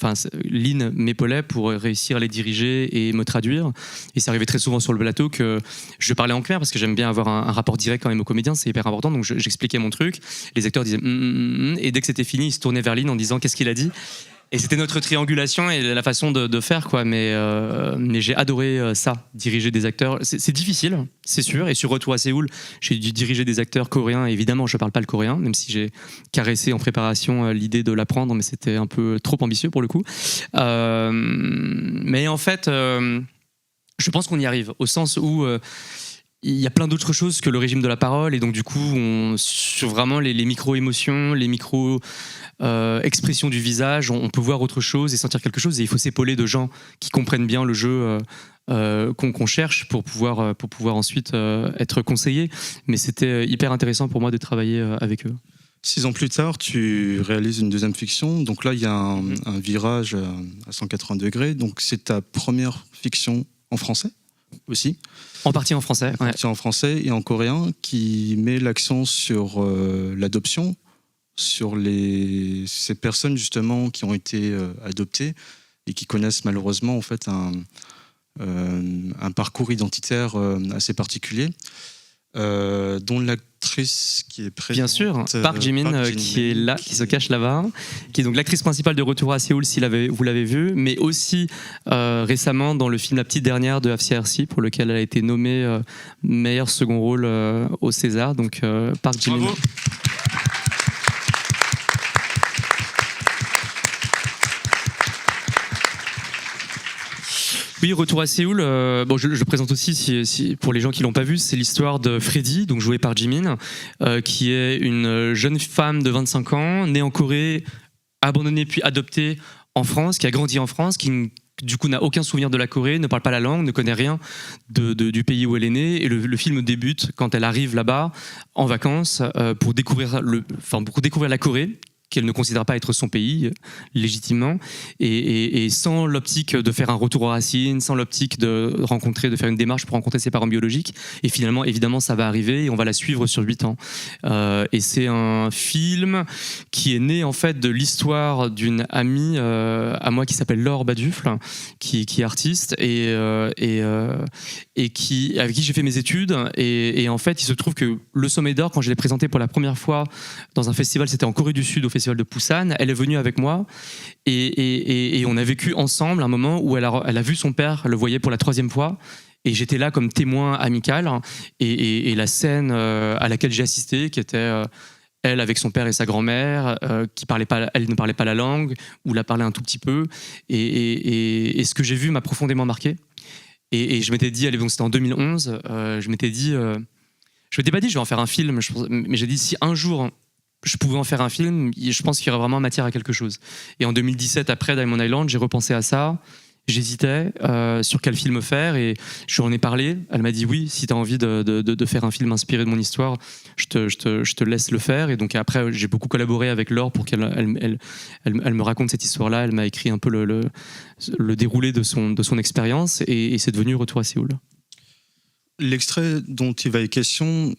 Lynn m'épaulait pour réussir à les diriger et me traduire. Et ça arrivait très souvent sur le plateau que je parlais en khmer parce que j'aime bien avoir un rapport direct quand même aux comédiens, c'est hyper important. Donc j'expliquais mon truc, les acteurs disaient et dès que c'était fini, ils se tournaient vers Lynn en disant qu'est-ce qu'il a dit. Et c'était notre triangulation et la façon de faire, quoi. Mais j'ai adoré ça, diriger des acteurs. C'est difficile, c'est sûr. Et sur Retour à Séoul, j'ai dû diriger des acteurs coréens. Évidemment, je ne parle pas le coréen, même si j'ai caressé en préparation l'idée de l'apprendre, mais c'était un peu trop ambitieux pour le coup. Mais en fait, je pense qu'on y arrive, au sens où il y a plein d'autres choses que le régime de la parole. Et donc, du coup, sur vraiment les micro-émotions, les micro-expressions du visage, on peut voir autre chose et sentir quelque chose. Et il faut s'épauler de gens qui comprennent bien le jeu qu'on cherche pour pouvoir ensuite être conseillé. Mais c'était hyper intéressant pour moi de travailler avec eux. 6 ans plus tard, tu réalises une deuxième fiction. Donc là, il y a un virage à 180 degrés. Donc c'est ta première fiction en français aussi. En partie en français. En partie en français et en coréen, qui met l'accent sur l'adoption, sur ces personnes justement qui ont été adoptées et qui connaissent malheureusement en fait un parcours identitaire assez particulier. Dont l'actrice qui est présente, bien sûr, Park Ji-min, qui est là, qui se cache là-bas, qui est donc l'actrice principale de Retour à Séoul, si vous l'avez vu, mais aussi récemment dans le film La Petite Dernière de Afsia Hersi, pour lequel elle a été nommée meilleur second rôle au César. Donc Park Ji-min. Bravo. Oui, Retour à Séoul, je présente aussi, si, pour les gens qui ne l'ont pas vu, c'est l'histoire de Freddy, donc jouée par Ji-min, qui est une jeune femme de 25 ans, née en Corée, abandonnée puis adoptée en France, qui a grandi en France, qui du coup n'a aucun souvenir de la Corée, ne parle pas la langue, ne connaît rien du pays où elle est née. Et le film débute quand elle arrive là-bas, en vacances, pour découvrir la Corée, qu'elle ne considère pas être son pays, légitimement, et sans l'optique de faire un retour aux racines, sans l'optique de faire une démarche pour rencontrer ses parents biologiques. Et finalement, évidemment, ça va arriver, et on va la suivre sur 8 ans. Et c'est un film qui est né, en fait, de l'histoire d'une amie à moi qui s'appelle Laure Badufle, qui est artiste, et avec qui j'ai fait mes études. Et en fait, il se trouve que le Sommet d'Or, quand je l'ai présenté pour la première fois dans un festival, c'était en Corée du Sud, au festival de Busan, elle est venue avec moi et on a vécu ensemble un moment où elle a vu son père, elle le voyait pour la 3e fois. Et j'étais là comme témoin amical. Et la scène à laquelle j'ai assisté, qui était elle avec son père et sa grand-mère, elle ne parlait pas la langue, ou la parlait un tout petit peu. Et ce que j'ai vu m'a profondément marqué. Et je m'étais dit, donc c'était en 2011, je m'étais pas dit je vais en faire un film, mais j'ai dit si un jour je pouvais en faire un film, je pense qu'il y aurait vraiment matière à quelque chose. Et en 2017, après Diamond Island, j'ai repensé à ça. J'hésitais sur quel film faire et je lui en ai parlé. Elle m'a dit oui, si tu as envie de faire un film inspiré de mon histoire, je te laisse le faire. Et donc après, j'ai beaucoup collaboré avec Laure pour qu'elle me raconte cette histoire-là. Elle m'a écrit un peu le déroulé de son expérience et c'est devenu Retour à Séoul. L'extrait dont il va être question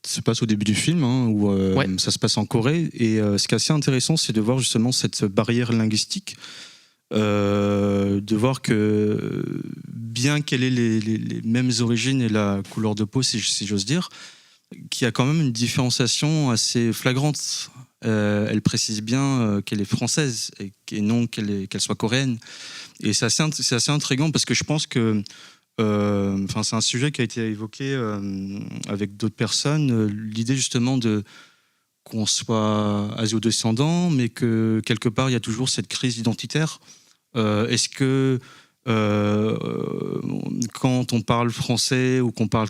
se passe au début du film, où ça se passe en Corée. Et ce qui est assez intéressant, c'est de voir justement cette barrière linguistique, de voir que bien qu'elle ait les mêmes origines et la couleur de peau, si j'ose dire, qu'il y a quand même une différenciation assez flagrante. Elle précise bien qu'elle est française et non qu'elle soit coréenne. Et c'est assez intriguant parce que je pense que c'est un sujet qui a été évoqué avec d'autres personnes, l'idée justement qu'on soit asio-descendant, mais que quelque part il y a toujours cette crise identitaire Est-ce que quand on parle français ou qu'on parle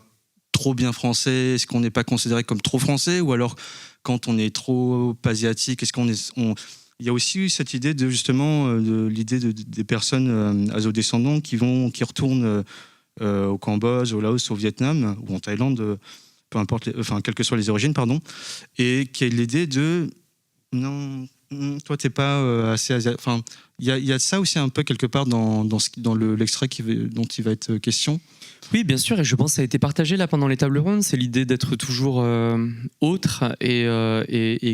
trop bien français, est-ce qu'on n'est pas considéré comme trop français? Ou alors, quand on est trop asiatique, est-ce qu'on est... Il y a aussi eu cette idée de justement l'idée des personnes azodescendants qui retournent au Cambodge, au Laos, au Vietnam ou en Thaïlande, peu importe, quelles que soient les origines, pardon, et qui a l'idée de non, toi t'es pas assez asiatique. Enfin, il y a ça aussi un peu quelque part dans l'extrait dont il va être question. Oui, bien sûr, et je pense que ça a été partagé là pendant les tables rondes. C'est l'idée d'être toujours autre et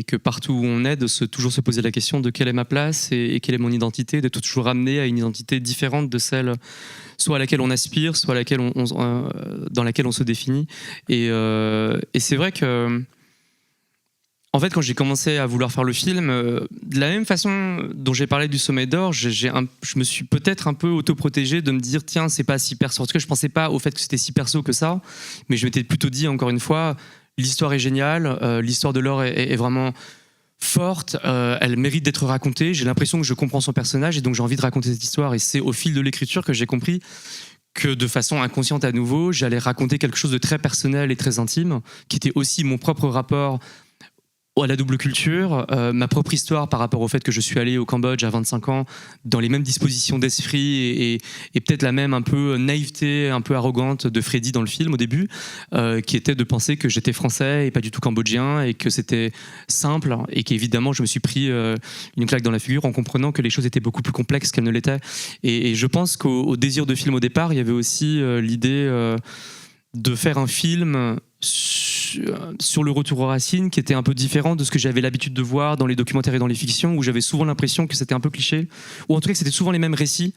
que partout où on est, toujours se poser la question de quelle est ma place et quelle est mon identité, d'être toujours ramené à une identité différente de celle soit à laquelle on aspire, soit à laquelle dans laquelle on se définit. Et c'est vrai que en fait, quand j'ai commencé à vouloir faire le film, de la même façon dont j'ai parlé du Sommet d'Or, je me suis peut-être un peu autoprotégé de me dire tiens, c'est pas si perso. En tout cas, je pensais pas au fait que c'était si perso que ça, mais je m'étais plutôt dit, encore une fois, l'histoire est géniale, l'histoire de l'or est vraiment forte, elle mérite d'être racontée. J'ai l'impression que je comprends son personnage et donc j'ai envie de raconter cette histoire. Et c'est au fil de l'écriture que j'ai compris que de façon inconsciente à nouveau, j'allais raconter quelque chose de très personnel et très intime, qui était aussi mon propre rapport à la double culture, ma propre histoire par rapport au fait que je suis allé au Cambodge à 25 ans dans les mêmes dispositions d'esprit et peut-être la même un peu naïveté, un peu arrogante de Freddy dans le film au début, qui était de penser que j'étais français et pas du tout cambodgien et que c'était simple et qu'évidemment je me suis pris une claque dans la figure en comprenant que les choses étaient beaucoup plus complexes qu'elles ne l'étaient. Et je pense qu'au désir de film au départ, il y avait aussi l'idée de faire un film sur le retour aux racines qui était un peu différent de ce que j'avais l'habitude de voir dans les documentaires et dans les fictions, où j'avais souvent l'impression que c'était un peu cliché, ou en tout cas que c'était souvent les mêmes récits,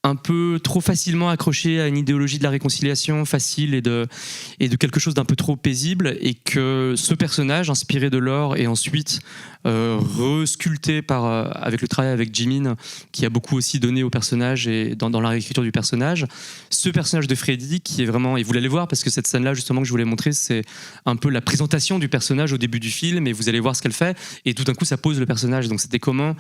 un peu trop facilement accrochés à une idéologie de la réconciliation facile et de quelque chose d'un peu trop paisible, et que ce personnage inspiré de l'or et ensuite resculpté avec le travail avec Jimin, qui a beaucoup aussi donné au personnage et dans la réécriture du personnage, ce personnage de Freddy qui est vraiment, et vous l'allez voir parce que cette scène là justement que je voulais montrer, c'est un peu la présentation du personnage au début du film et vous allez voir ce qu'elle fait et tout d'un coup ça pose le personnage. Donc c'était comment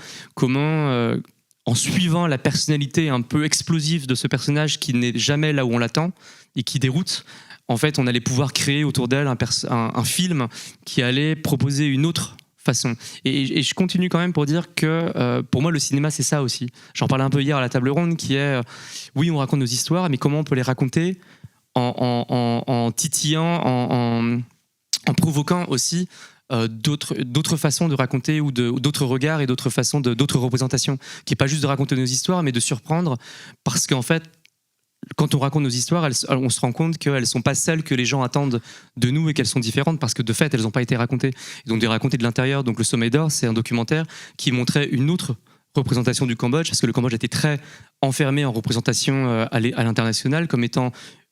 en suivant la personnalité un peu explosive de ce personnage qui n'est jamais là où on l'attend et qui déroute, en fait on allait pouvoir créer autour d'elle un film qui allait proposer une autre façon. Et je continue quand même pour dire que pour moi le cinéma c'est ça aussi. J'en parlais un peu hier à la table ronde qui est oui on raconte nos histoires mais comment on peut les raconter en titillant, en provoquant aussi d'autres façons de raconter ou d'autres regards et d'autres façons d'autres représentations, qui n'est pas juste de raconter nos histoires mais de surprendre, parce qu'en fait quand on raconte nos histoires on se rend compte qu'elles ne sont pas celles que les gens attendent de nous et qu'elles sont différentes parce que de fait elles n'ont pas été racontées, et donc de les raconter de l'intérieur. Donc le Sommet d'Or c'est un documentaire qui montrait une autre représentation du Cambodge, parce que le Cambodge était très enfermé en représentation à l'international comme étant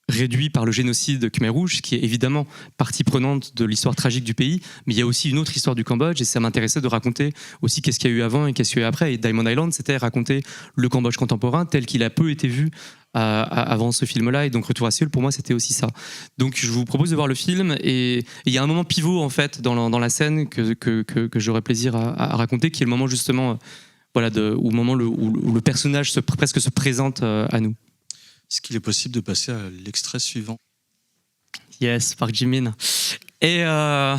réduit par le génocide Khmer Rouge, qui est évidemment partie prenante de l'histoire tragique du pays, mais il y a aussi une autre histoire du Cambodge, et ça m'intéressait de raconter aussi qu'est-ce qu'il y a eu avant et qu'est-ce qu'il y a eu après. Et Diamond Island, c'était raconter le Cambodge contemporain tel qu'il a peu été vu avant ce film-là, et donc Retour à Séoul, pour moi, c'était aussi ça. Donc je vous propose de voir le film, et il y a un moment pivot, en fait, dans la scène que j'aurais plaisir à raconter, qui est le moment, justement, où le personnage presque se présente à nous. Est-ce qu'il est possible de passer à l'extrait suivant? Yes, par Jimin. Et en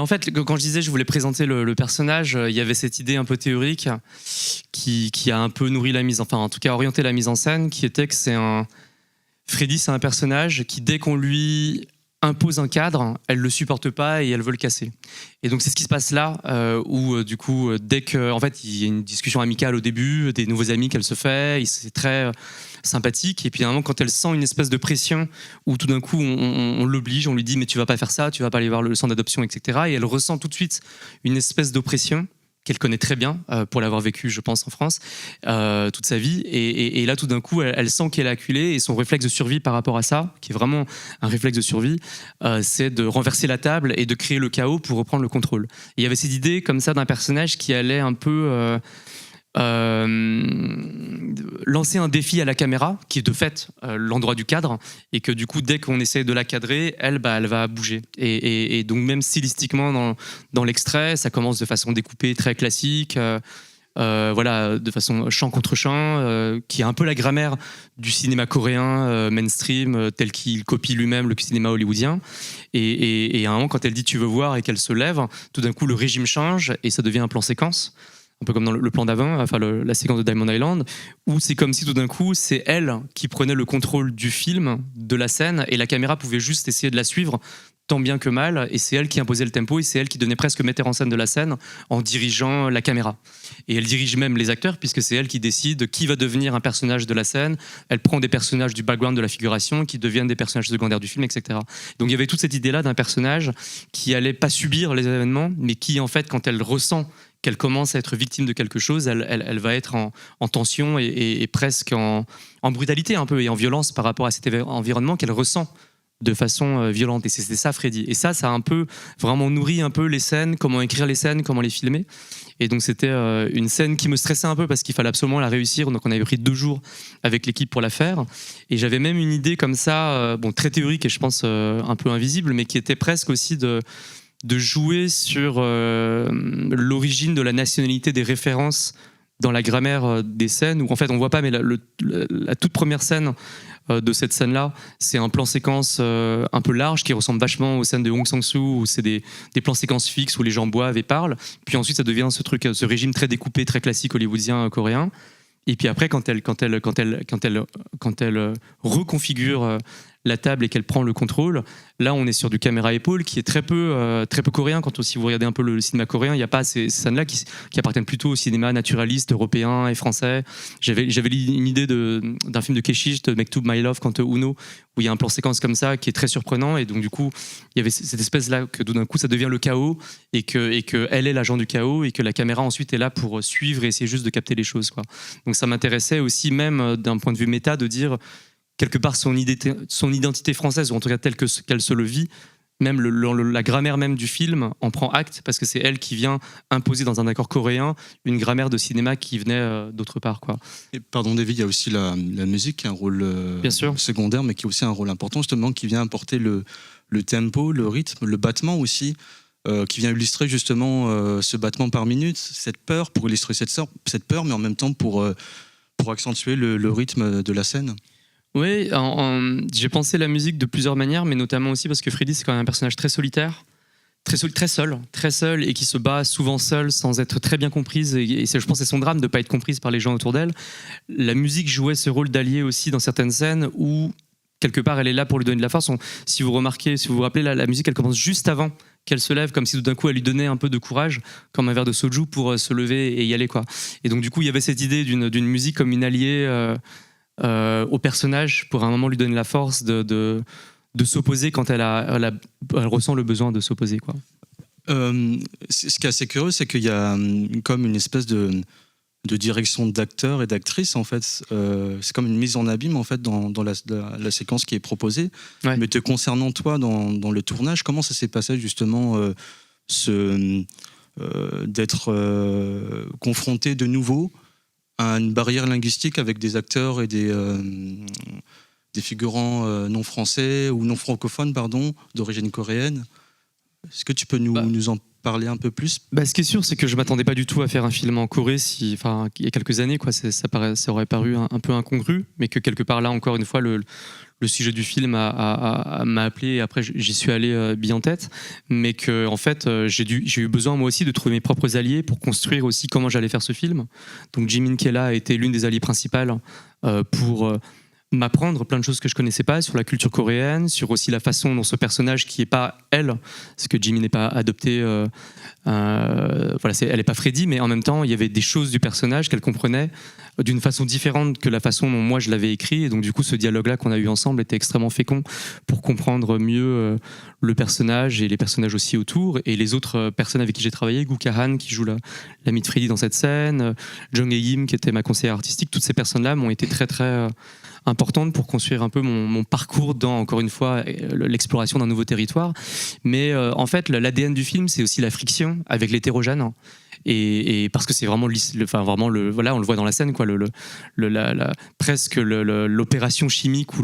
fait, quand je disais que je voulais présenter le personnage, il y avait cette idée un peu théorique qui a un peu nourri en tout cas orienté la mise en scène, qui était que Freddy, c'est un personnage qui, dès qu'on lui impose un cadre, elle le supporte pas et elle veut le casser. Et donc c'est ce qui se passe là, où du coup, dès que, en fait, il y a une discussion amicale au début, des nouveaux amis qu'elle se fait, c'est très sympathique. Et puis à un moment, quand elle sent une espèce de pression, où tout d'un coup on l'oblige, on lui dit mais tu vas pas faire ça, tu vas pas aller voir le centre d'adoption, etc. Et elle ressent tout de suite une espèce d'oppression qu'elle connaît très bien pour l'avoir vécu, je pense, en France toute sa vie, et là tout d'un coup elle sent qu'elle est acculée, et son réflexe de survie par rapport à ça, qui est vraiment un réflexe de survie, c'est de renverser la table et de créer le chaos pour reprendre le contrôle. Et il y avait cette idée comme ça d'un personnage qui allait un peu lancer un défi à la caméra, qui est de fait l'endroit du cadre, et que du coup dès qu'on essaie de la cadrer, elle va bouger, et donc même stylistiquement dans l'extrait, ça commence de façon découpée très classique, voilà, de façon chant contre chant, qui est un peu la grammaire du cinéma coréen mainstream, tel qu'il copie lui-même le cinéma hollywoodien. Et à un moment, quand elle dit tu veux voir et qu'elle se lève, tout d'un coup le régime change et ça devient un plan séquence. Un peu comme dans le plan d'avant, enfin la séquence de Diamond Island, où c'est comme si tout d'un coup c'est elle qui prenait le contrôle du film, de la scène, et la caméra pouvait juste essayer de la suivre tant bien que mal, et c'est elle qui imposait le tempo, et c'est elle qui devenait presque metteur en scène de la scène en dirigeant la caméra. Et elle dirige même les acteurs, puisque c'est elle qui décide qui va devenir un personnage de la scène. Elle prend des personnages du background de la figuration qui deviennent des personnages secondaires du film, etc. Donc il y avait toute cette idée-là d'un personnage qui allait pas subir les événements, mais qui en fait, quand elle ressent qu'elle commence à être victime de quelque chose, elle va être en tension et presque en brutalité un peu, et en violence par rapport à cet environnement qu'elle ressent de façon violente. Et c'était ça Freddy. Et ça a un peu vraiment nourri un peu les scènes, comment écrire les scènes, comment les filmer. Et donc c'était une scène qui me stressait un peu parce qu'il fallait absolument la réussir. Donc on avait pris 2 jours avec l'équipe pour la faire. Et j'avais même une idée comme ça, bon, très théorique et je pense un peu invisible, mais qui était presque aussi de jouer sur l'origine de la nationalité des références dans la grammaire des scènes, où en fait on voit pas, mais la toute première scène de cette scène-là, c'est un plan séquence un peu large qui ressemble vachement aux scènes de Hong Sang-soo, où c'est des plans séquences fixes où les gens boivent et parlent. Puis ensuite ça devient ce régime très découpé, très classique hollywoodien coréen. Et puis après, quand elle reconfigure la table et qu'elle prend le contrôle, là on est sur du caméra épaule qui est très peu coréen. Quand aussi vous regardez un peu le cinéma coréen, il n'y a pas ces scènes-là qui appartiennent plutôt au cinéma naturaliste européen et français. J'avais une idée d'un film de Keshish, de Mektoub My Love, quand Uno, où il y a un plan séquence comme ça qui est très surprenant, et donc du coup il y avait cette espèce-là que d'un coup ça devient le chaos, et que elle est l'agent du chaos, et que la caméra ensuite est là pour suivre et essayer juste de capter les choses, quoi. Donc ça m'intéressait aussi, même d'un point de vue méta, de dire quelque part son identité française, ou en tout cas telle qu'elle se le vit, même la grammaire même du film en prend acte, parce que c'est elle qui vient imposer dans un accord coréen une grammaire de cinéma qui venait d'autre part, quoi. Et pardon David, il y a aussi la musique qui a un rôle Bien sûr. secondaire, mais qui a aussi un rôle important, justement, qui vient apporter le tempo, le rythme, le battement aussi, qui vient illustrer justement ce battement par minute, cette peur, pour illustrer cette peur, mais en même temps pour accentuer le rythme de la scène. Oui, j'ai pensé la musique de plusieurs manières, mais notamment aussi parce que Freddy, c'est quand même un personnage très solitaire, très seul, et qui se bat souvent seul sans être très bien comprise. Et je pense que c'est son drame de ne pas être comprise par les gens autour d'elle. La musique jouait ce rôle d'allié aussi dans certaines scènes où, quelque part, elle est là pour lui donner de la force. Si vous remarquez, si vous vous rappelez, la musique, elle commence juste avant qu'elle se lève, comme si tout d'un coup elle lui donnait un peu de courage, comme un verre de soju, pour se lever et y aller, quoi. Et donc du coup, il y avait cette idée d'une musique comme une alliée au personnage, pour à un moment lui donner la force de s'opposer quand elle ressent le besoin de s'opposer, quoi. Ce qui est assez curieux, c'est qu'il y a comme une espèce de direction d'acteurs et d'actrices, en fait. C'est comme une mise en abîme, en fait, dans la séquence qui est proposée. Ouais. Mais te concernant, toi, dans le tournage, comment ça s'est passé, justement, d'être confronté de nouveau à une barrière linguistique avec des acteurs et des figurants non français ou non francophones, pardon, d'origine coréenne? Est-ce que tu peux nous en parler un peu plus? Ce qui est sûr, c'est que je m'attendais pas du tout à faire un film en Corée, il y a quelques années, quoi. Ça aurait paru un peu incongru, mais que quelque part là, encore une fois, le sujet du film m'a appelé, et après j'y suis allé bien en tête, mais que en fait j'ai eu besoin moi aussi de trouver mes propres alliés pour construire aussi comment j'allais faire ce film. Donc Jimin Kela a été l'une des alliées principales pour m'apprendre plein de choses que je connaissais pas sur la culture coréenne, sur aussi la façon dont ce personnage, qui est pas elle, parce que Jimin n'est pas adopté, elle est pas Freddy, mais en même temps il y avait des choses du personnage qu'elle comprenait d'une façon différente que la façon dont moi je l'avais écrit, et donc du coup ce dialogue-là qu'on a eu ensemble était extrêmement fécond pour comprendre mieux le personnage et les personnages aussi autour, et les autres personnes avec qui j'ai travaillé, Gu Kahan qui joue l'ami de Freddy dans cette scène, Jung Hye-im qui était ma conseillère artistique. Toutes ces personnes-là m'ont été très très importante pour construire un peu mon parcours dans, encore une fois, l'exploration d'un nouveau territoire. Mais en fait, l'ADN du film, c'est aussi la friction avec l'hétérogène. Et parce que c'est vraiment, voilà, on le voit dans la scène, quoi, presque l'opération chimique ou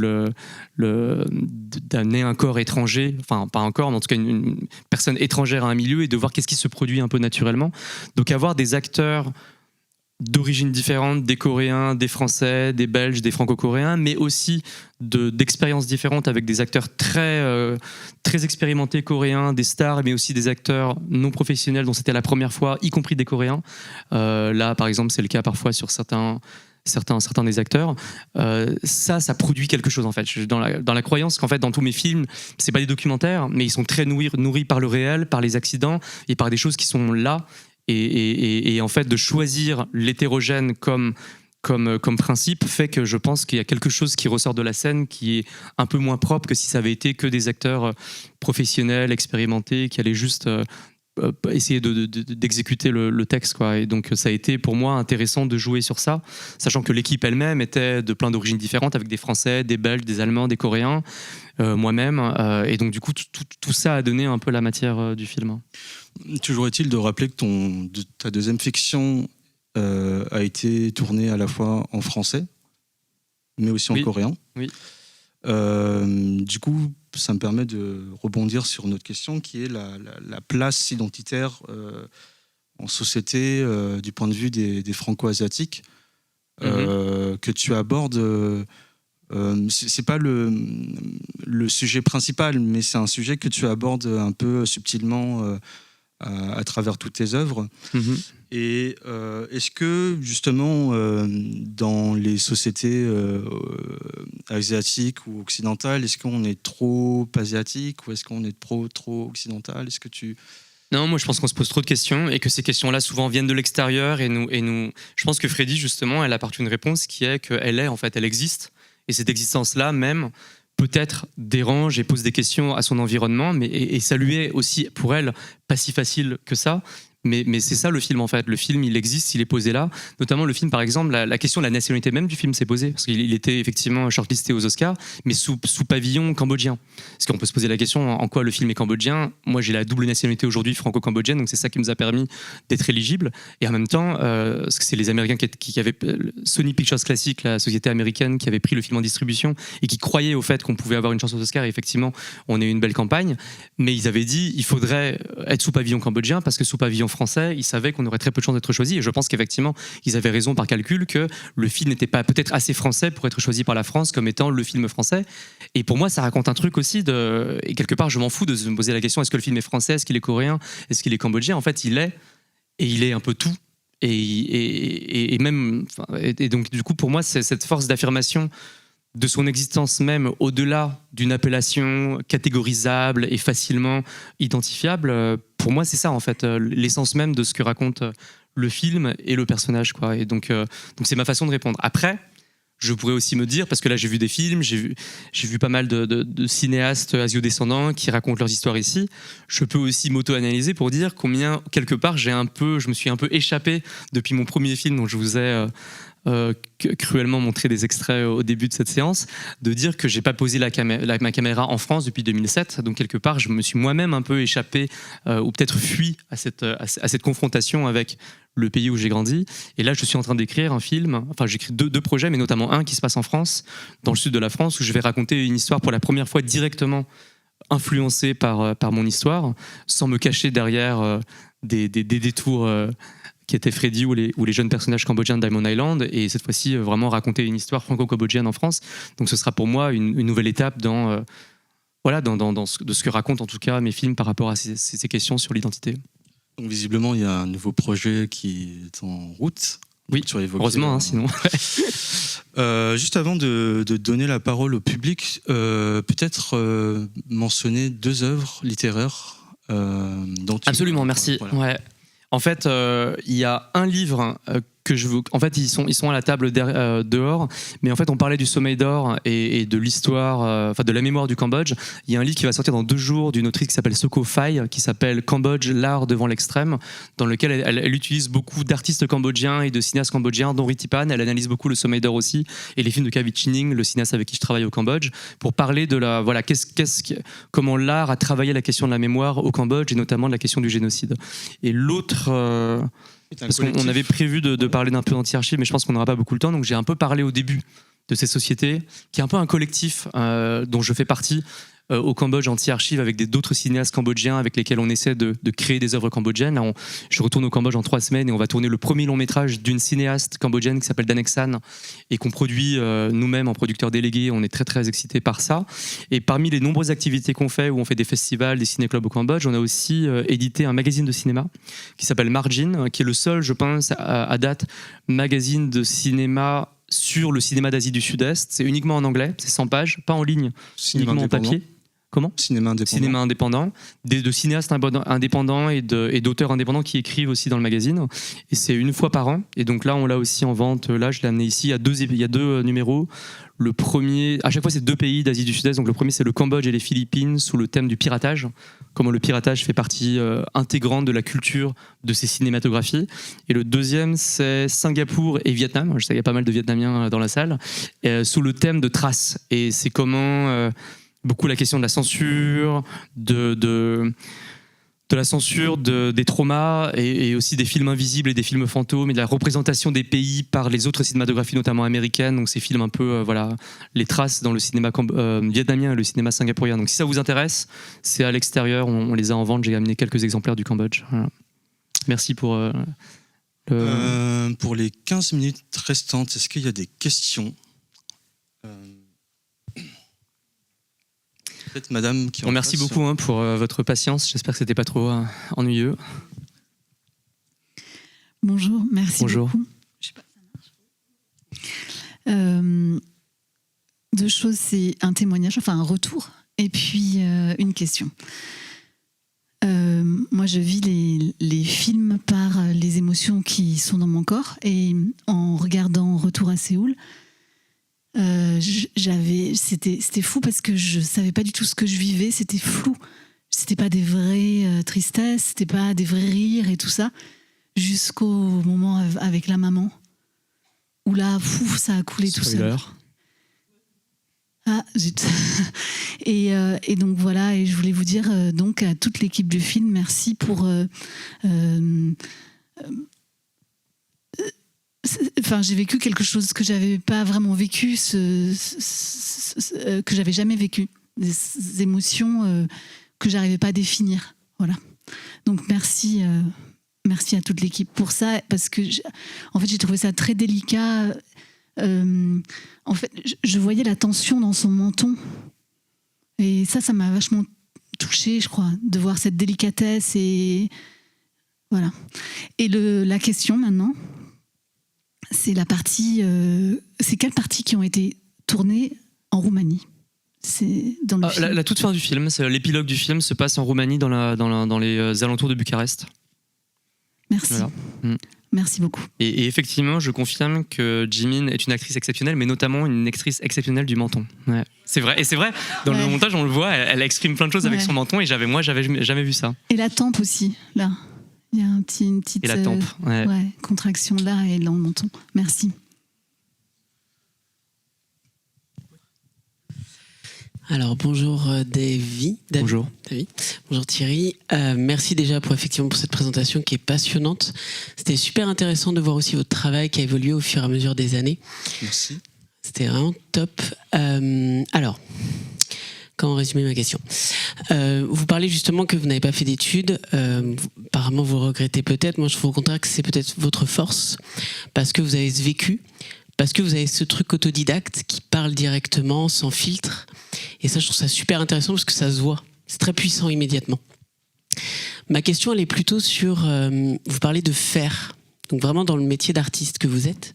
d'amener un corps étranger, enfin pas un corps, mais en tout cas une personne étrangère à un milieu, et de voir qu'est-ce qui se produit un peu naturellement. Donc avoir des acteurs d'origines différentes, des Coréens, des Français, des Belges, des Franco-Coréens, mais aussi d'expériences différentes avec des acteurs très expérimentés coréens, des stars, mais aussi des acteurs non professionnels dont c'était la première fois, y compris des Coréens. Là, par exemple, c'est le cas parfois sur certains des acteurs. Ça produit quelque chose en fait. Je suis dans la croyance qu'en fait, dans tous mes films, c'est pas des documentaires, mais ils sont très nourris par le réel, par les accidents et par des choses qui sont là. Et en fait, de choisir l'hétérogène comme principe fait que je pense qu'il y a quelque chose qui ressort de la scène qui est un peu moins propre que si ça avait été que des acteurs professionnels, expérimentés, qui allaient juste essayer d'exécuter le texte, quoi. Et donc ça a été pour moi intéressant de jouer sur ça, sachant que l'équipe elle-même était de plein d'origines différentes, avec des Français, des Belges, des Allemands, des Coréens, moi-même, et donc du coup tout ça a donné un peu la matière du film. Toujours est-il de rappeler que ta deuxième fiction a été tournée à la fois en français, mais aussi en coréen. Oui. Du coup, ça me permet de rebondir sur une autre question qui est la place identitaire en société du point de vue des franco-asiatiques que tu abordes. C'est pas le sujet principal, mais c'est un sujet que tu abordes un peu subtilement à travers toutes tes œuvres. Et est-ce que justement dans les sociétés asiatiques ou occidentales, est-ce qu'on est trop asiatique ou est-ce qu'on est trop occidental? Est-ce que tu... Non, moi je pense qu'on se pose trop de questions et que ces questions-là souvent viennent de l'extérieur et nous. Je pense que Freddy justement, elle apporte une réponse qui est qu'elle elle existe, et cette existence-là même peut-être dérange et pose des questions à son environnement, et ça lui est aussi pour elle pas si facile que ça. Mais c'est ça le film en fait. Le film, il existe, il est posé là. Notamment le film, par exemple, la question de la nationalité même du film s'est posée. Parce qu'il était effectivement shortlisté aux Oscars, mais sous pavillon cambodgien. Parce qu'on peut se poser la question, en quoi le film est cambodgien. Moi, j'ai la double nationalité aujourd'hui franco-cambodgienne, donc c'est ça qui nous a permis d'être éligibles. Et en même temps, parce que c'est les Américains qui avaient... Sony Pictures Classic, la société américaine, qui avait pris le film en distribution et qui croyait au fait qu'on pouvait avoir une chance aux Oscars. Et effectivement, on a eu une belle campagne. Mais ils avaient dit, il faudrait être sous pavillon cambodgien, parce que sous pavillon français, ils savaient qu'on aurait très peu de chances d'être choisi, et je pense qu'effectivement ils avaient raison par calcul que le film n'était pas peut-être assez français pour être choisi par la France comme étant le film français. Et pour moi ça raconte un truc aussi et quelque part je m'en fous de me poser la question, est-ce que le film est français, est-ce qu'il est coréen, est-ce qu'il est cambodgien? En fait il est un peu tout, et donc du coup pour moi c'est cette force d'affirmation de son existence même, au-delà d'une appellation catégorisable et facilement identifiable. Pour moi, c'est ça, en fait, l'essence même de ce que raconte le film et le personnage, quoi. Et donc c'est ma façon de répondre. Après, je pourrais aussi me dire, parce que là, j'ai vu des films, j'ai vu pas mal de cinéastes asio-descendants qui racontent leurs histoires ici. Je peux aussi m'auto-analyser pour dire combien, quelque part, je me suis un peu échappé depuis mon premier film, dont je vous ai... cruellement montré des extraits au début de cette séance, de dire que j'ai pas posé ma caméra en France depuis 2007, donc quelque part je me suis moi-même un peu échappé ou peut-être fui à cette confrontation avec le pays où j'ai grandi. Et là je suis en train d'écrire un film, enfin j'écris deux projets, mais notamment un qui se passe en France, dans le sud de la France, où je vais raconter une histoire pour la première fois directement influencée par mon histoire, sans me cacher derrière des détours qui était Freddy ou les jeunes personnages cambodgiens de Diamond Island, et cette fois-ci vraiment raconter une histoire franco-cambodgienne en France. Donc ce sera pour moi une nouvelle étape dans ce que racontent en tout cas mes films par rapport à ces questions sur l'identité. Donc visiblement il y a un nouveau projet qui est en route. Oui, heureusement, sinon. Juste avant de donner la parole au public, peut-être mentionner 2 œuvres littéraires dont tu... Absolument, merci. Voilà. Ouais. En fait, il y a un livre que je veux... En fait, ils sont à la table dehors, mais en fait, on parlait du sommeil d'or et de l'histoire, de la mémoire du Cambodge. Il y a un livre qui va sortir dans 2 jours d'une autrice qui s'appelle Soko Phai, qui s'appelle Cambodge, l'art devant l'extrême, dans lequel elle utilise beaucoup d'artistes cambodgiens et de cinéastes cambodgiens, dont Ritipan. Elle analyse beaucoup le sommeil d'or aussi, et les films de Kavi Chining, le cinéaste avec qui je travaille au Cambodge, pour parler de comment l'art a travaillé la question de la mémoire au Cambodge, et notamment de la question du génocide. Et l'autre... parce qu'on avait prévu de parler d'un peu d'anti-archive, mais je pense qu'on n'aura pas beaucoup le temps, donc j'ai un peu parlé au début de ces sociétés, qui est un peu un collectif dont je fais partie, au Cambodge anti-archives avec d'autres cinéastes cambodgiens avec lesquels on essaie de créer des œuvres cambodgiennes. Là, je retourne au Cambodge en 3 semaines et on va tourner le premier long métrage d'une cinéaste cambodgienne qui s'appelle Danek San et qu'on produit nous-mêmes en producteur délégué. On est très très excités par ça. Et parmi les nombreuses activités qu'on fait, où on fait des festivals, des ciné-clubs au Cambodge, on a aussi édité un magazine de cinéma qui s'appelle Margin, qui est le seul, je pense, à date, magazine de cinéma sur le cinéma d'Asie du Sud-Est. C'est uniquement en anglais, c'est 100 pages, pas en ligne, uniquement en papier. Comment ? Cinéma indépendant. Cinéma indépendant, de cinéastes indépendants et d'auteurs indépendants qui écrivent aussi dans le magazine. Et c'est une fois par an. Et donc là, on l'a aussi en vente. Là, je l'ai amené ici. Il y a deux numéros. Le premier, à chaque fois, c'est 2 pays d'Asie du Sud-Est. Donc le premier, c'est le Cambodge et les Philippines sous le thème du piratage. Comment le piratage fait partie intégrante de la culture de ces cinématographies. Et le deuxième, c'est Singapour et Vietnam. Je sais qu'il y a pas mal de Vietnamiens dans la salle. Sous le thème de traces. Et c'est comment... beaucoup la question de la censure, de la censure, des traumas et aussi des films invisibles et des films fantômes et de la représentation des pays par les autres cinématographies, notamment américaines. Donc ces films un peu, les traces dans le cinéma vietnamien et le cinéma singapourien. Donc si ça vous intéresse, c'est à l'extérieur, on les a en vente. J'ai amené quelques exemplaires du Cambodge. Voilà. Merci pour... Pour les 15 minutes restantes, est-ce qu'il y a des questions ? Peut-être madame qui merci beaucoup pour votre patience. J'espère que c'était pas trop ennuyeux. Bonjour, merci beaucoup. Je sais pas, ça marche. 2 choses, c'est un témoignage, enfin un retour, et puis une question. Moi, je vis les films par les émotions qui sont dans mon corps, et en regardant Retour à Séoul, c'était fou parce que je savais pas du tout ce que je vivais, c'était flou, c'était pas des vraies tristesses, c'était pas des vrais rires et tout ça, jusqu'au moment avec la maman où là ça a coulé tout seul. Ah zut. Et donc voilà, et je voulais vous dire donc à toute l'équipe du film, merci pour enfin, j'ai vécu quelque chose que j'avais pas vraiment vécu, que j'avais jamais vécu, des émotions que j'arrivais pas à définir. Voilà. Donc merci à toute l'équipe pour ça, parce que en fait j'ai trouvé ça très délicat. En fait, je voyais la tension dans son menton, et ça m'a vachement touchée, je crois, de voir cette délicatesse et voilà. Et la question maintenant. C'est la partie. C'est quelles parties qui ont été tournées en Roumanie ? C'est dans le film. La toute fin du film, l'épilogue du film se passe en Roumanie, dans les alentours de Bucarest. Merci. Voilà. Merci beaucoup. Et effectivement, je confirme que Jimin est une actrice exceptionnelle, mais notamment une actrice exceptionnelle du menton. Ouais. C'est vrai. Et c'est vrai, dans le montage, on le voit, elle exprime plein de choses avec son menton, et j'avais jamais vu ça. Et la tempe aussi, là. Il y a une petite et la tempe, contraction là et dans le menton. Merci. Alors bonjour David. Bonjour. David. Bonjour Thierry. Merci déjà pour cette présentation qui est passionnante. C'était super intéressant de voir aussi votre travail qui a évolué au fur et à mesure des années. Merci. C'était vraiment top. Alors, comment résumer ma question ? Vous parlez justement que vous n'avez pas fait d'études. Apparemment, vous regrettez peut-être. Moi, je trouve au contraire que c'est peut-être votre force, parce que vous avez ce vécu, parce que vous avez ce truc autodidacte qui parle directement, sans filtre. Et ça, je trouve ça super intéressant parce que ça se voit. C'est très puissant immédiatement. Ma question, elle est plutôt sur... vous parlez de faire, donc vraiment dans le métier d'artiste que vous êtes.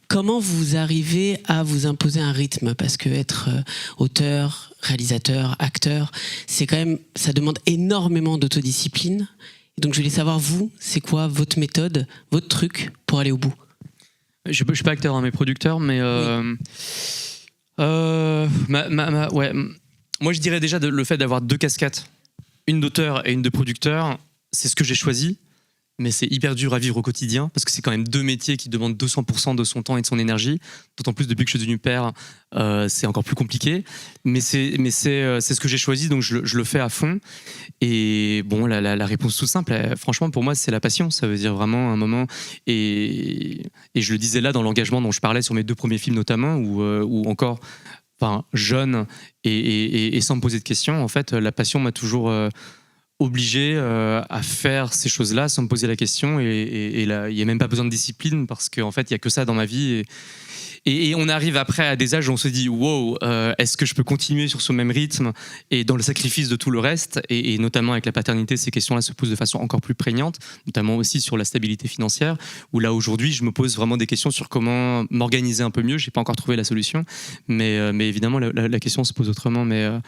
Comment vous arrivez à vous imposer un rythme ? Parce que être auteur, réalisateur, acteur, c'est quand même, ça demande énormément d'autodiscipline. Et donc je voulais savoir, vous, c'est quoi votre méthode, votre truc pour aller au bout ? Je suis pas acteur, mais producteur, mais oui. Ouais. Moi, je dirais déjà le fait d'avoir 2 casquettes, une d'auteur et une de producteur, c'est ce que j'ai choisi. Mais c'est hyper dur à vivre au quotidien, parce que c'est quand même 2 métiers qui demandent 200% de son temps et de son énergie. D'autant plus depuis que je suis devenu père, c'est encore plus compliqué. Mais c'est ce que j'ai choisi, donc je le fais à fond. Et bon, la réponse toute simple, franchement, pour moi, c'est la passion. Ça veut dire vraiment un moment. Et je le disais là dans l'engagement dont je parlais sur mes 2 premiers films notamment, ou encore... jeune et sans me poser de questions. En fait, la passion m'a toujours obligé à faire ces choses-là sans me poser la question. Et là, il n'y a même pas besoin de discipline parce qu'en fait, il n'y a que ça dans ma vie. Et on arrive après à des âges où on se dit wow, est-ce que je peux continuer sur ce même rythme et dans le sacrifice de tout le reste, et notamment avec la paternité, ces questions-là se posent de façon encore plus prégnante, notamment aussi sur la stabilité financière, où là aujourd'hui je me pose vraiment des questions sur comment m'organiser un peu mieux. J'ai pas encore trouvé la solution, mais évidemment la question se pose autrement. Mais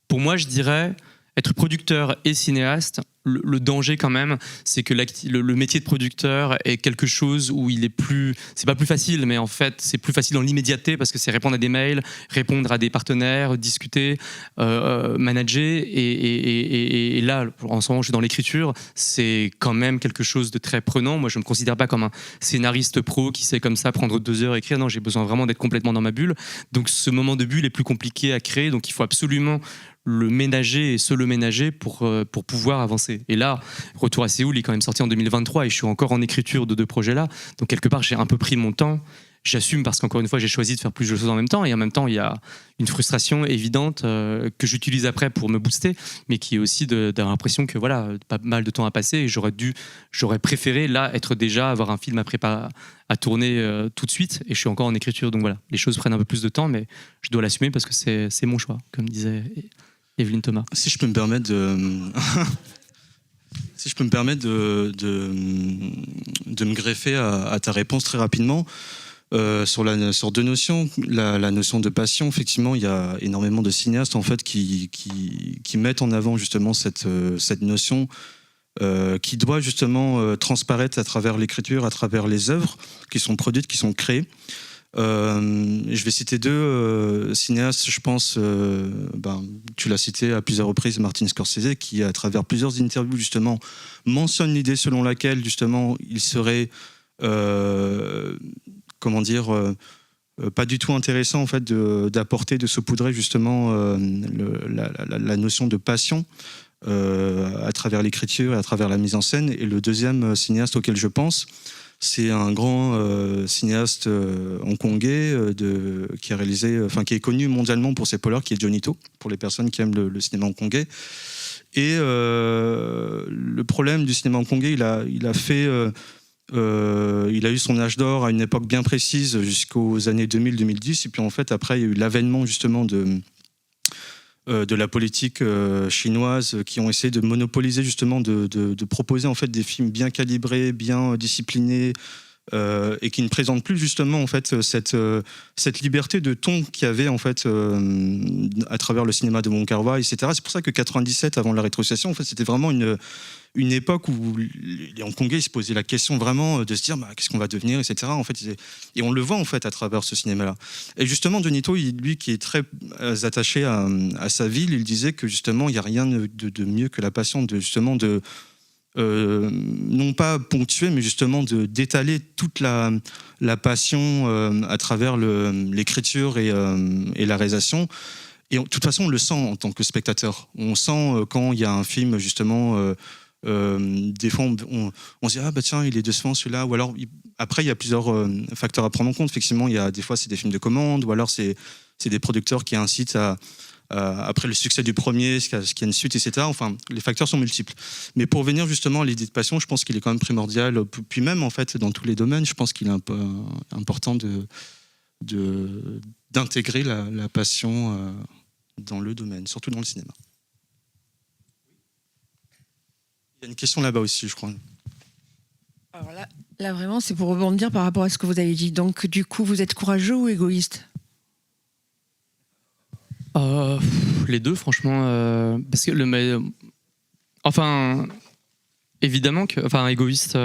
pour moi, je dirais être producteur et cinéaste. Le danger quand même, c'est que le métier de producteur est quelque chose où il est plus, c'est pas plus facile, mais en fait c'est plus facile dans l'immédiateté parce que c'est répondre à des mails, répondre à des partenaires, discuter, manager, et là en ce moment je suis dans l'écriture, c'est quand même quelque chose de très prenant. Moi je me considère pas comme un scénariste pro qui sait comme ça prendre 2 heures à écrire, non, j'ai besoin vraiment d'être complètement dans ma bulle, donc ce moment de bulle est plus compliqué à créer, donc il faut absolument le ménager et se le ménager pour pouvoir avancer. Et là, Retour à Séoul est quand même sorti en 2023 et je suis encore en écriture de 2 projets-là. Donc quelque part, j'ai un peu pris mon temps. J'assume parce qu'encore une fois, j'ai choisi de faire plus de choses en même temps. Et en même temps, il y a une frustration évidente que j'utilise après pour me booster, mais qui est aussi d'avoir l'impression que voilà, pas mal de temps à passer et j'aurais préféré là être déjà, avoir un film à tourner tout de suite. Et je suis encore en écriture. Donc voilà, les choses prennent un peu plus de temps, mais je dois l'assumer parce que c'est mon choix, comme disait Evelyne Thomas. Si je peux me permettre de me greffer à ta réponse très rapidement, sur 2 notions. La notion de passion, effectivement, il y a énormément de cinéastes en fait, qui mettent en avant justement cette notion qui doit justement transparaître à travers l'écriture, à travers les œuvres qui sont produites, qui sont créées. Je vais citer 2 cinéastes, je pense, tu l'as cité à plusieurs reprises, Martin Scorsese, qui à travers plusieurs interviews justement mentionne l'idée selon laquelle justement il serait pas du tout intéressant en fait d'apporter, de saupoudrer justement la notion de passion à travers l'écriture et à travers la mise en scène. Et le deuxième cinéaste auquel je pense, c'est un grand cinéaste hongkongais qui est connu mondialement pour ses polars, qui est Johnny To, pour les personnes qui aiment le cinéma hongkongais. Et le problème du cinéma hongkongais, il a eu son âge d'or à une époque bien précise jusqu'aux années 2000-2010, et puis en fait après il y a eu l'avènement justement de la politique chinoise, qui ont essayé de monopoliser justement, de proposer en fait des films bien calibrés, bien disciplinés, et qui ne présentent plus justement en fait cette liberté de ton qu'il y avait en fait à travers le cinéma de Wong Kar-wai, etc. C'est pour ça que 97, avant la rétrocession, en fait, c'était vraiment une époque où les Hongkongais se posaient la question vraiment de se dire qu'est-ce qu'on va devenir, etc. En fait, et on le voit en fait à travers ce cinéma-là. Et justement, Johnny To, lui qui est très attaché à sa ville, il disait que justement il n'y a rien de mieux que la passion de non pas ponctuer, mais justement d'étaler toute la passion à travers l'écriture et la réalisation. Et de toute façon, on le sent en tant que spectateur. On sent quand il y a un film justement. Des fois on se dit tiens, il est décevant celui-là, ou alors après il y a plusieurs facteurs à prendre en compte. Effectivement, il y a des fois c'est des films de commande, ou alors c'est des producteurs qui incitent après le succès du premier, ce qu'il y a une suite, etc. Enfin, les facteurs sont multiples. Mais pour venir justement à l'idée de passion, je pense qu'il est quand même primordial, puis même en fait dans tous les domaines, je pense qu'il est un peu important d'intégrer la passion dans le domaine, surtout dans le cinéma. Il y a une question là-bas aussi, je crois. Alors là vraiment, c'est pour rebondir par rapport à ce que vous avez dit. Donc, du coup, vous êtes courageux ou égoïste ? Les 2, franchement. Parce que évidemment que, égoïste.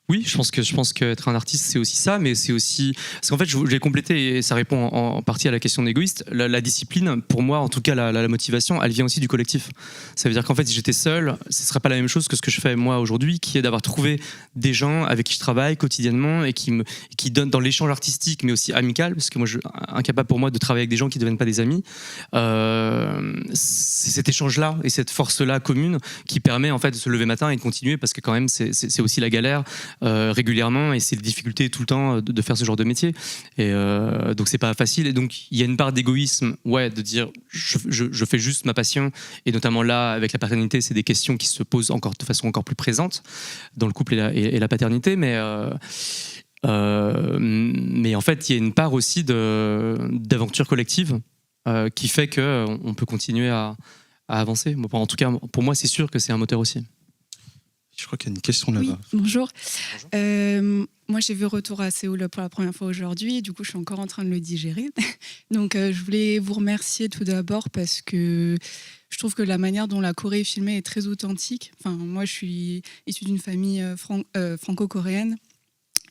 Oui, je pense qu'être un artiste, c'est aussi ça, mais c'est aussi... Parce qu'en fait, j'ai complété, et ça répond en partie à la question d'égoïste. La discipline, pour moi, en tout cas, la motivation, elle vient aussi du collectif. Ça veut dire qu'en fait, si j'étais seul, ce ne serait pas la même chose que ce que je fais moi aujourd'hui, qui est d'avoir trouvé des gens avec qui je travaille quotidiennement et qui donnent dans l'échange artistique, mais aussi amical, parce que moi, incapable pour moi de travailler avec des gens qui ne deviennent pas des amis. C'est cet échange-là et cette force-là commune qui permet en fait de se lever matin et de continuer, parce que quand même, c'est aussi la galère. régulièrement, et c'est la difficulté tout le temps de faire ce genre de métier. Et donc c'est pas facile. Et donc il y a une part d'égoïsme, de dire je fais juste ma passion. Et notamment là, avec la paternité, c'est des questions qui se posent encore de façon encore plus présente dans le couple et la paternité. Mais en fait, il y a une part aussi d'aventure collective qui fait qu'on peut continuer à avancer. En tout cas, pour moi, c'est sûr que c'est un moteur aussi. Je crois qu'il y a une question là-bas. Oui, bonjour. Moi, j'ai vu Retour à Séoul pour la première fois aujourd'hui. Du coup, je suis encore en train de le digérer. Donc, je voulais vous remercier tout d'abord parce que je trouve que la manière dont la Corée est filmée est très authentique. Enfin, moi, je suis issue d'une famille franco-coréenne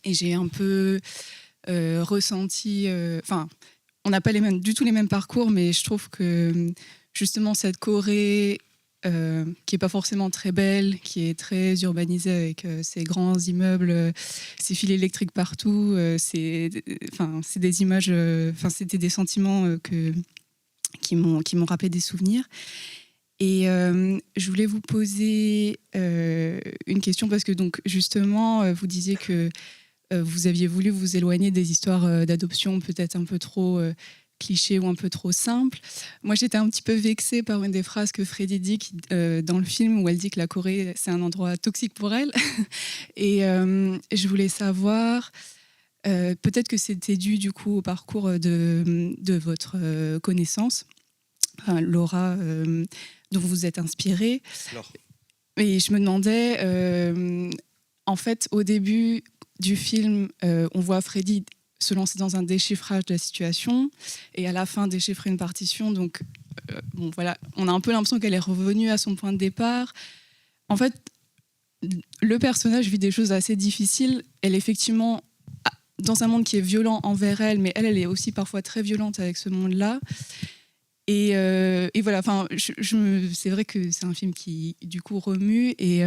et j'ai un peu ressenti... on n'a pas du tout les mêmes parcours, mais je trouve que justement cette Corée qui n'est pas forcément très belle, qui est très urbanisée avec ces grands immeubles, ces fils électriques partout, c'est des images, c'était des sentiments qui m'ont rappelé des souvenirs. Et je voulais vous poser une question parce que donc justement, vous disiez que vous aviez voulu vous éloigner des histoires d'adoption peut-être un peu trop clichés ou un peu trop simples. Moi, j'étais un petit peu vexée par une des phrases que Freddy dit dans le film où elle dit que la Corée, c'est un endroit toxique pour elle. Et je voulais savoir, peut-être que c'était dû du coup au parcours de votre connaissance, Laura, dont vous vous êtes inspirée. Et je me demandais, en fait, au début du film, on voit Freddy se lancer dans un déchiffrage de la situation et à la fin déchiffrer une partition. Donc, on a un peu l'impression qu'elle est revenue à son point de départ. En fait, le personnage vit des choses assez difficiles. Elle est effectivement dans un monde qui est violent envers elle, mais elle est aussi parfois très violente avec ce monde-là. Et voilà, c'est vrai que c'est un film qui, du coup, remue. Et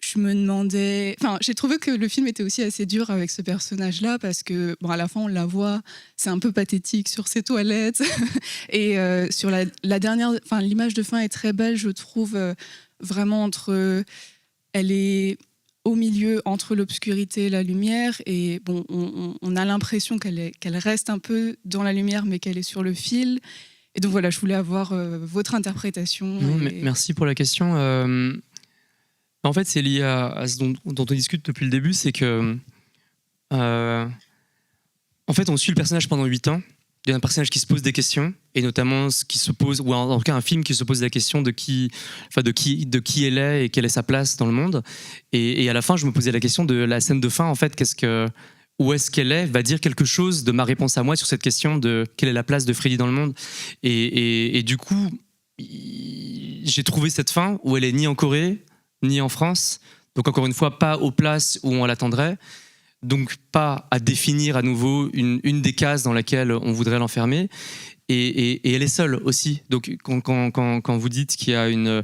je me demandais... j'ai trouvé que le film était aussi assez dur avec ce personnage-là, parce que, à la fin, on la voit, c'est un peu pathétique sur ses toilettes. Et sur la dernière... l'image de fin est très belle, je trouve, vraiment elle est au milieu entre l'obscurité et la lumière, et on a l'impression qu'elle reste un peu dans la lumière, mais qu'elle est sur le fil. Et donc voilà, je voulais avoir votre interprétation. Merci pour la question. En fait, c'est lié à ce dont on discute depuis le début, c'est que en fait, on suit le personnage pendant 8 ans. Il y a un personnage qui se pose des questions, et notamment ce qui se pose, ou en tout cas un film qui se pose la question de qui elle est et quelle est sa place dans le monde. Et à la fin, je me posais la question de la scène de fin. En fait, où est-ce qu'elle est va dire quelque chose de ma réponse à moi sur cette question de quelle est la place de Freddy dans le monde. Et du coup, j'ai trouvé cette fin où elle est ni en Corée ni en France, donc encore une fois pas aux places où on l'attendrait, donc pas à définir à nouveau une des cases dans laquelle on voudrait l'enfermer, et elle est seule aussi. Donc quand vous dites qu'il y a une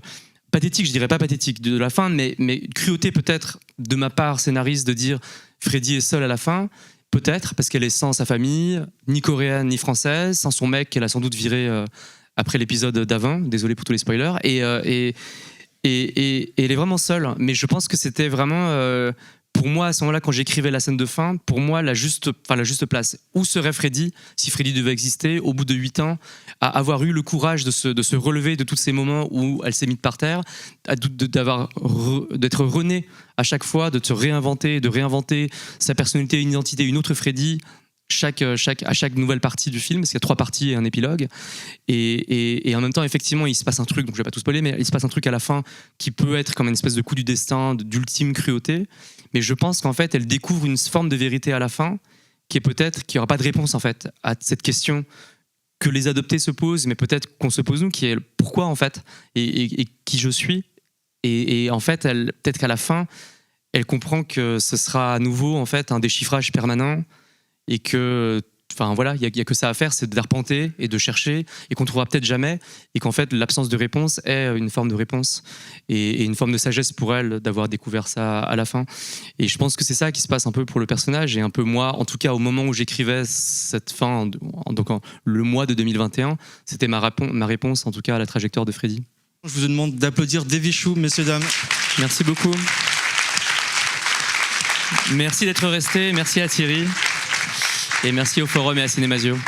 pathétique, je dirais pas pathétique de la fin, mais cruauté peut-être de ma part scénariste de dire Freddy est seule à la fin, peut-être parce qu'elle est sans sa famille, ni coréenne ni française, sans son mec qu'elle a sans doute viré après l'épisode d'avant, désolé pour tous les spoilers, et elle est vraiment seule. Mais je pense que c'était vraiment, pour moi, à ce moment-là, quand j'écrivais la scène de fin, pour moi, la juste place. Où serait Freddy, si Freddy devait exister, au bout de 8 ans, à avoir eu le courage de se relever de tous ces moments où elle s'est mise par terre, d'être renée à chaque fois, de se réinventer, de réinventer sa personnalité, une identité, une autre Freddy, à chaque nouvelle partie du film, parce qu'il y a 3 parties et un épilogue, et en même temps effectivement il se passe un truc, donc je vais pas tout spoiler, mais il se passe un truc à la fin qui peut être comme une espèce de coup du destin, d'ultime cruauté, mais je pense qu'en fait elle découvre une forme de vérité à la fin qui n'y aura pas de réponse en fait à cette question que les adoptés se posent, mais peut-être qu'on se pose nous, qui est pourquoi en fait, et qui je suis, et en fait peut-être qu'à la fin elle comprend que ce sera à nouveau en fait un déchiffrage permanent, et que il y a que ça à faire, c'est d'arpenter et de chercher, et qu'on trouvera peut-être jamais, et qu'en fait l'absence de réponse est une forme de réponse et une forme de sagesse pour elle d'avoir découvert ça à la fin. Et je pense que c'est ça qui se passe un peu pour le personnage, et un peu moi, en tout cas au moment où j'écrivais cette fin, donc le mois de 2021, c'était ma réponse en tout cas à la trajectoire de Freddy. Je vous demande d'applaudir Davy Chou, messieurs dames. Merci beaucoup. Merci d'être resté. Merci à Thierry. Et merci au Forum et à Cinémasio.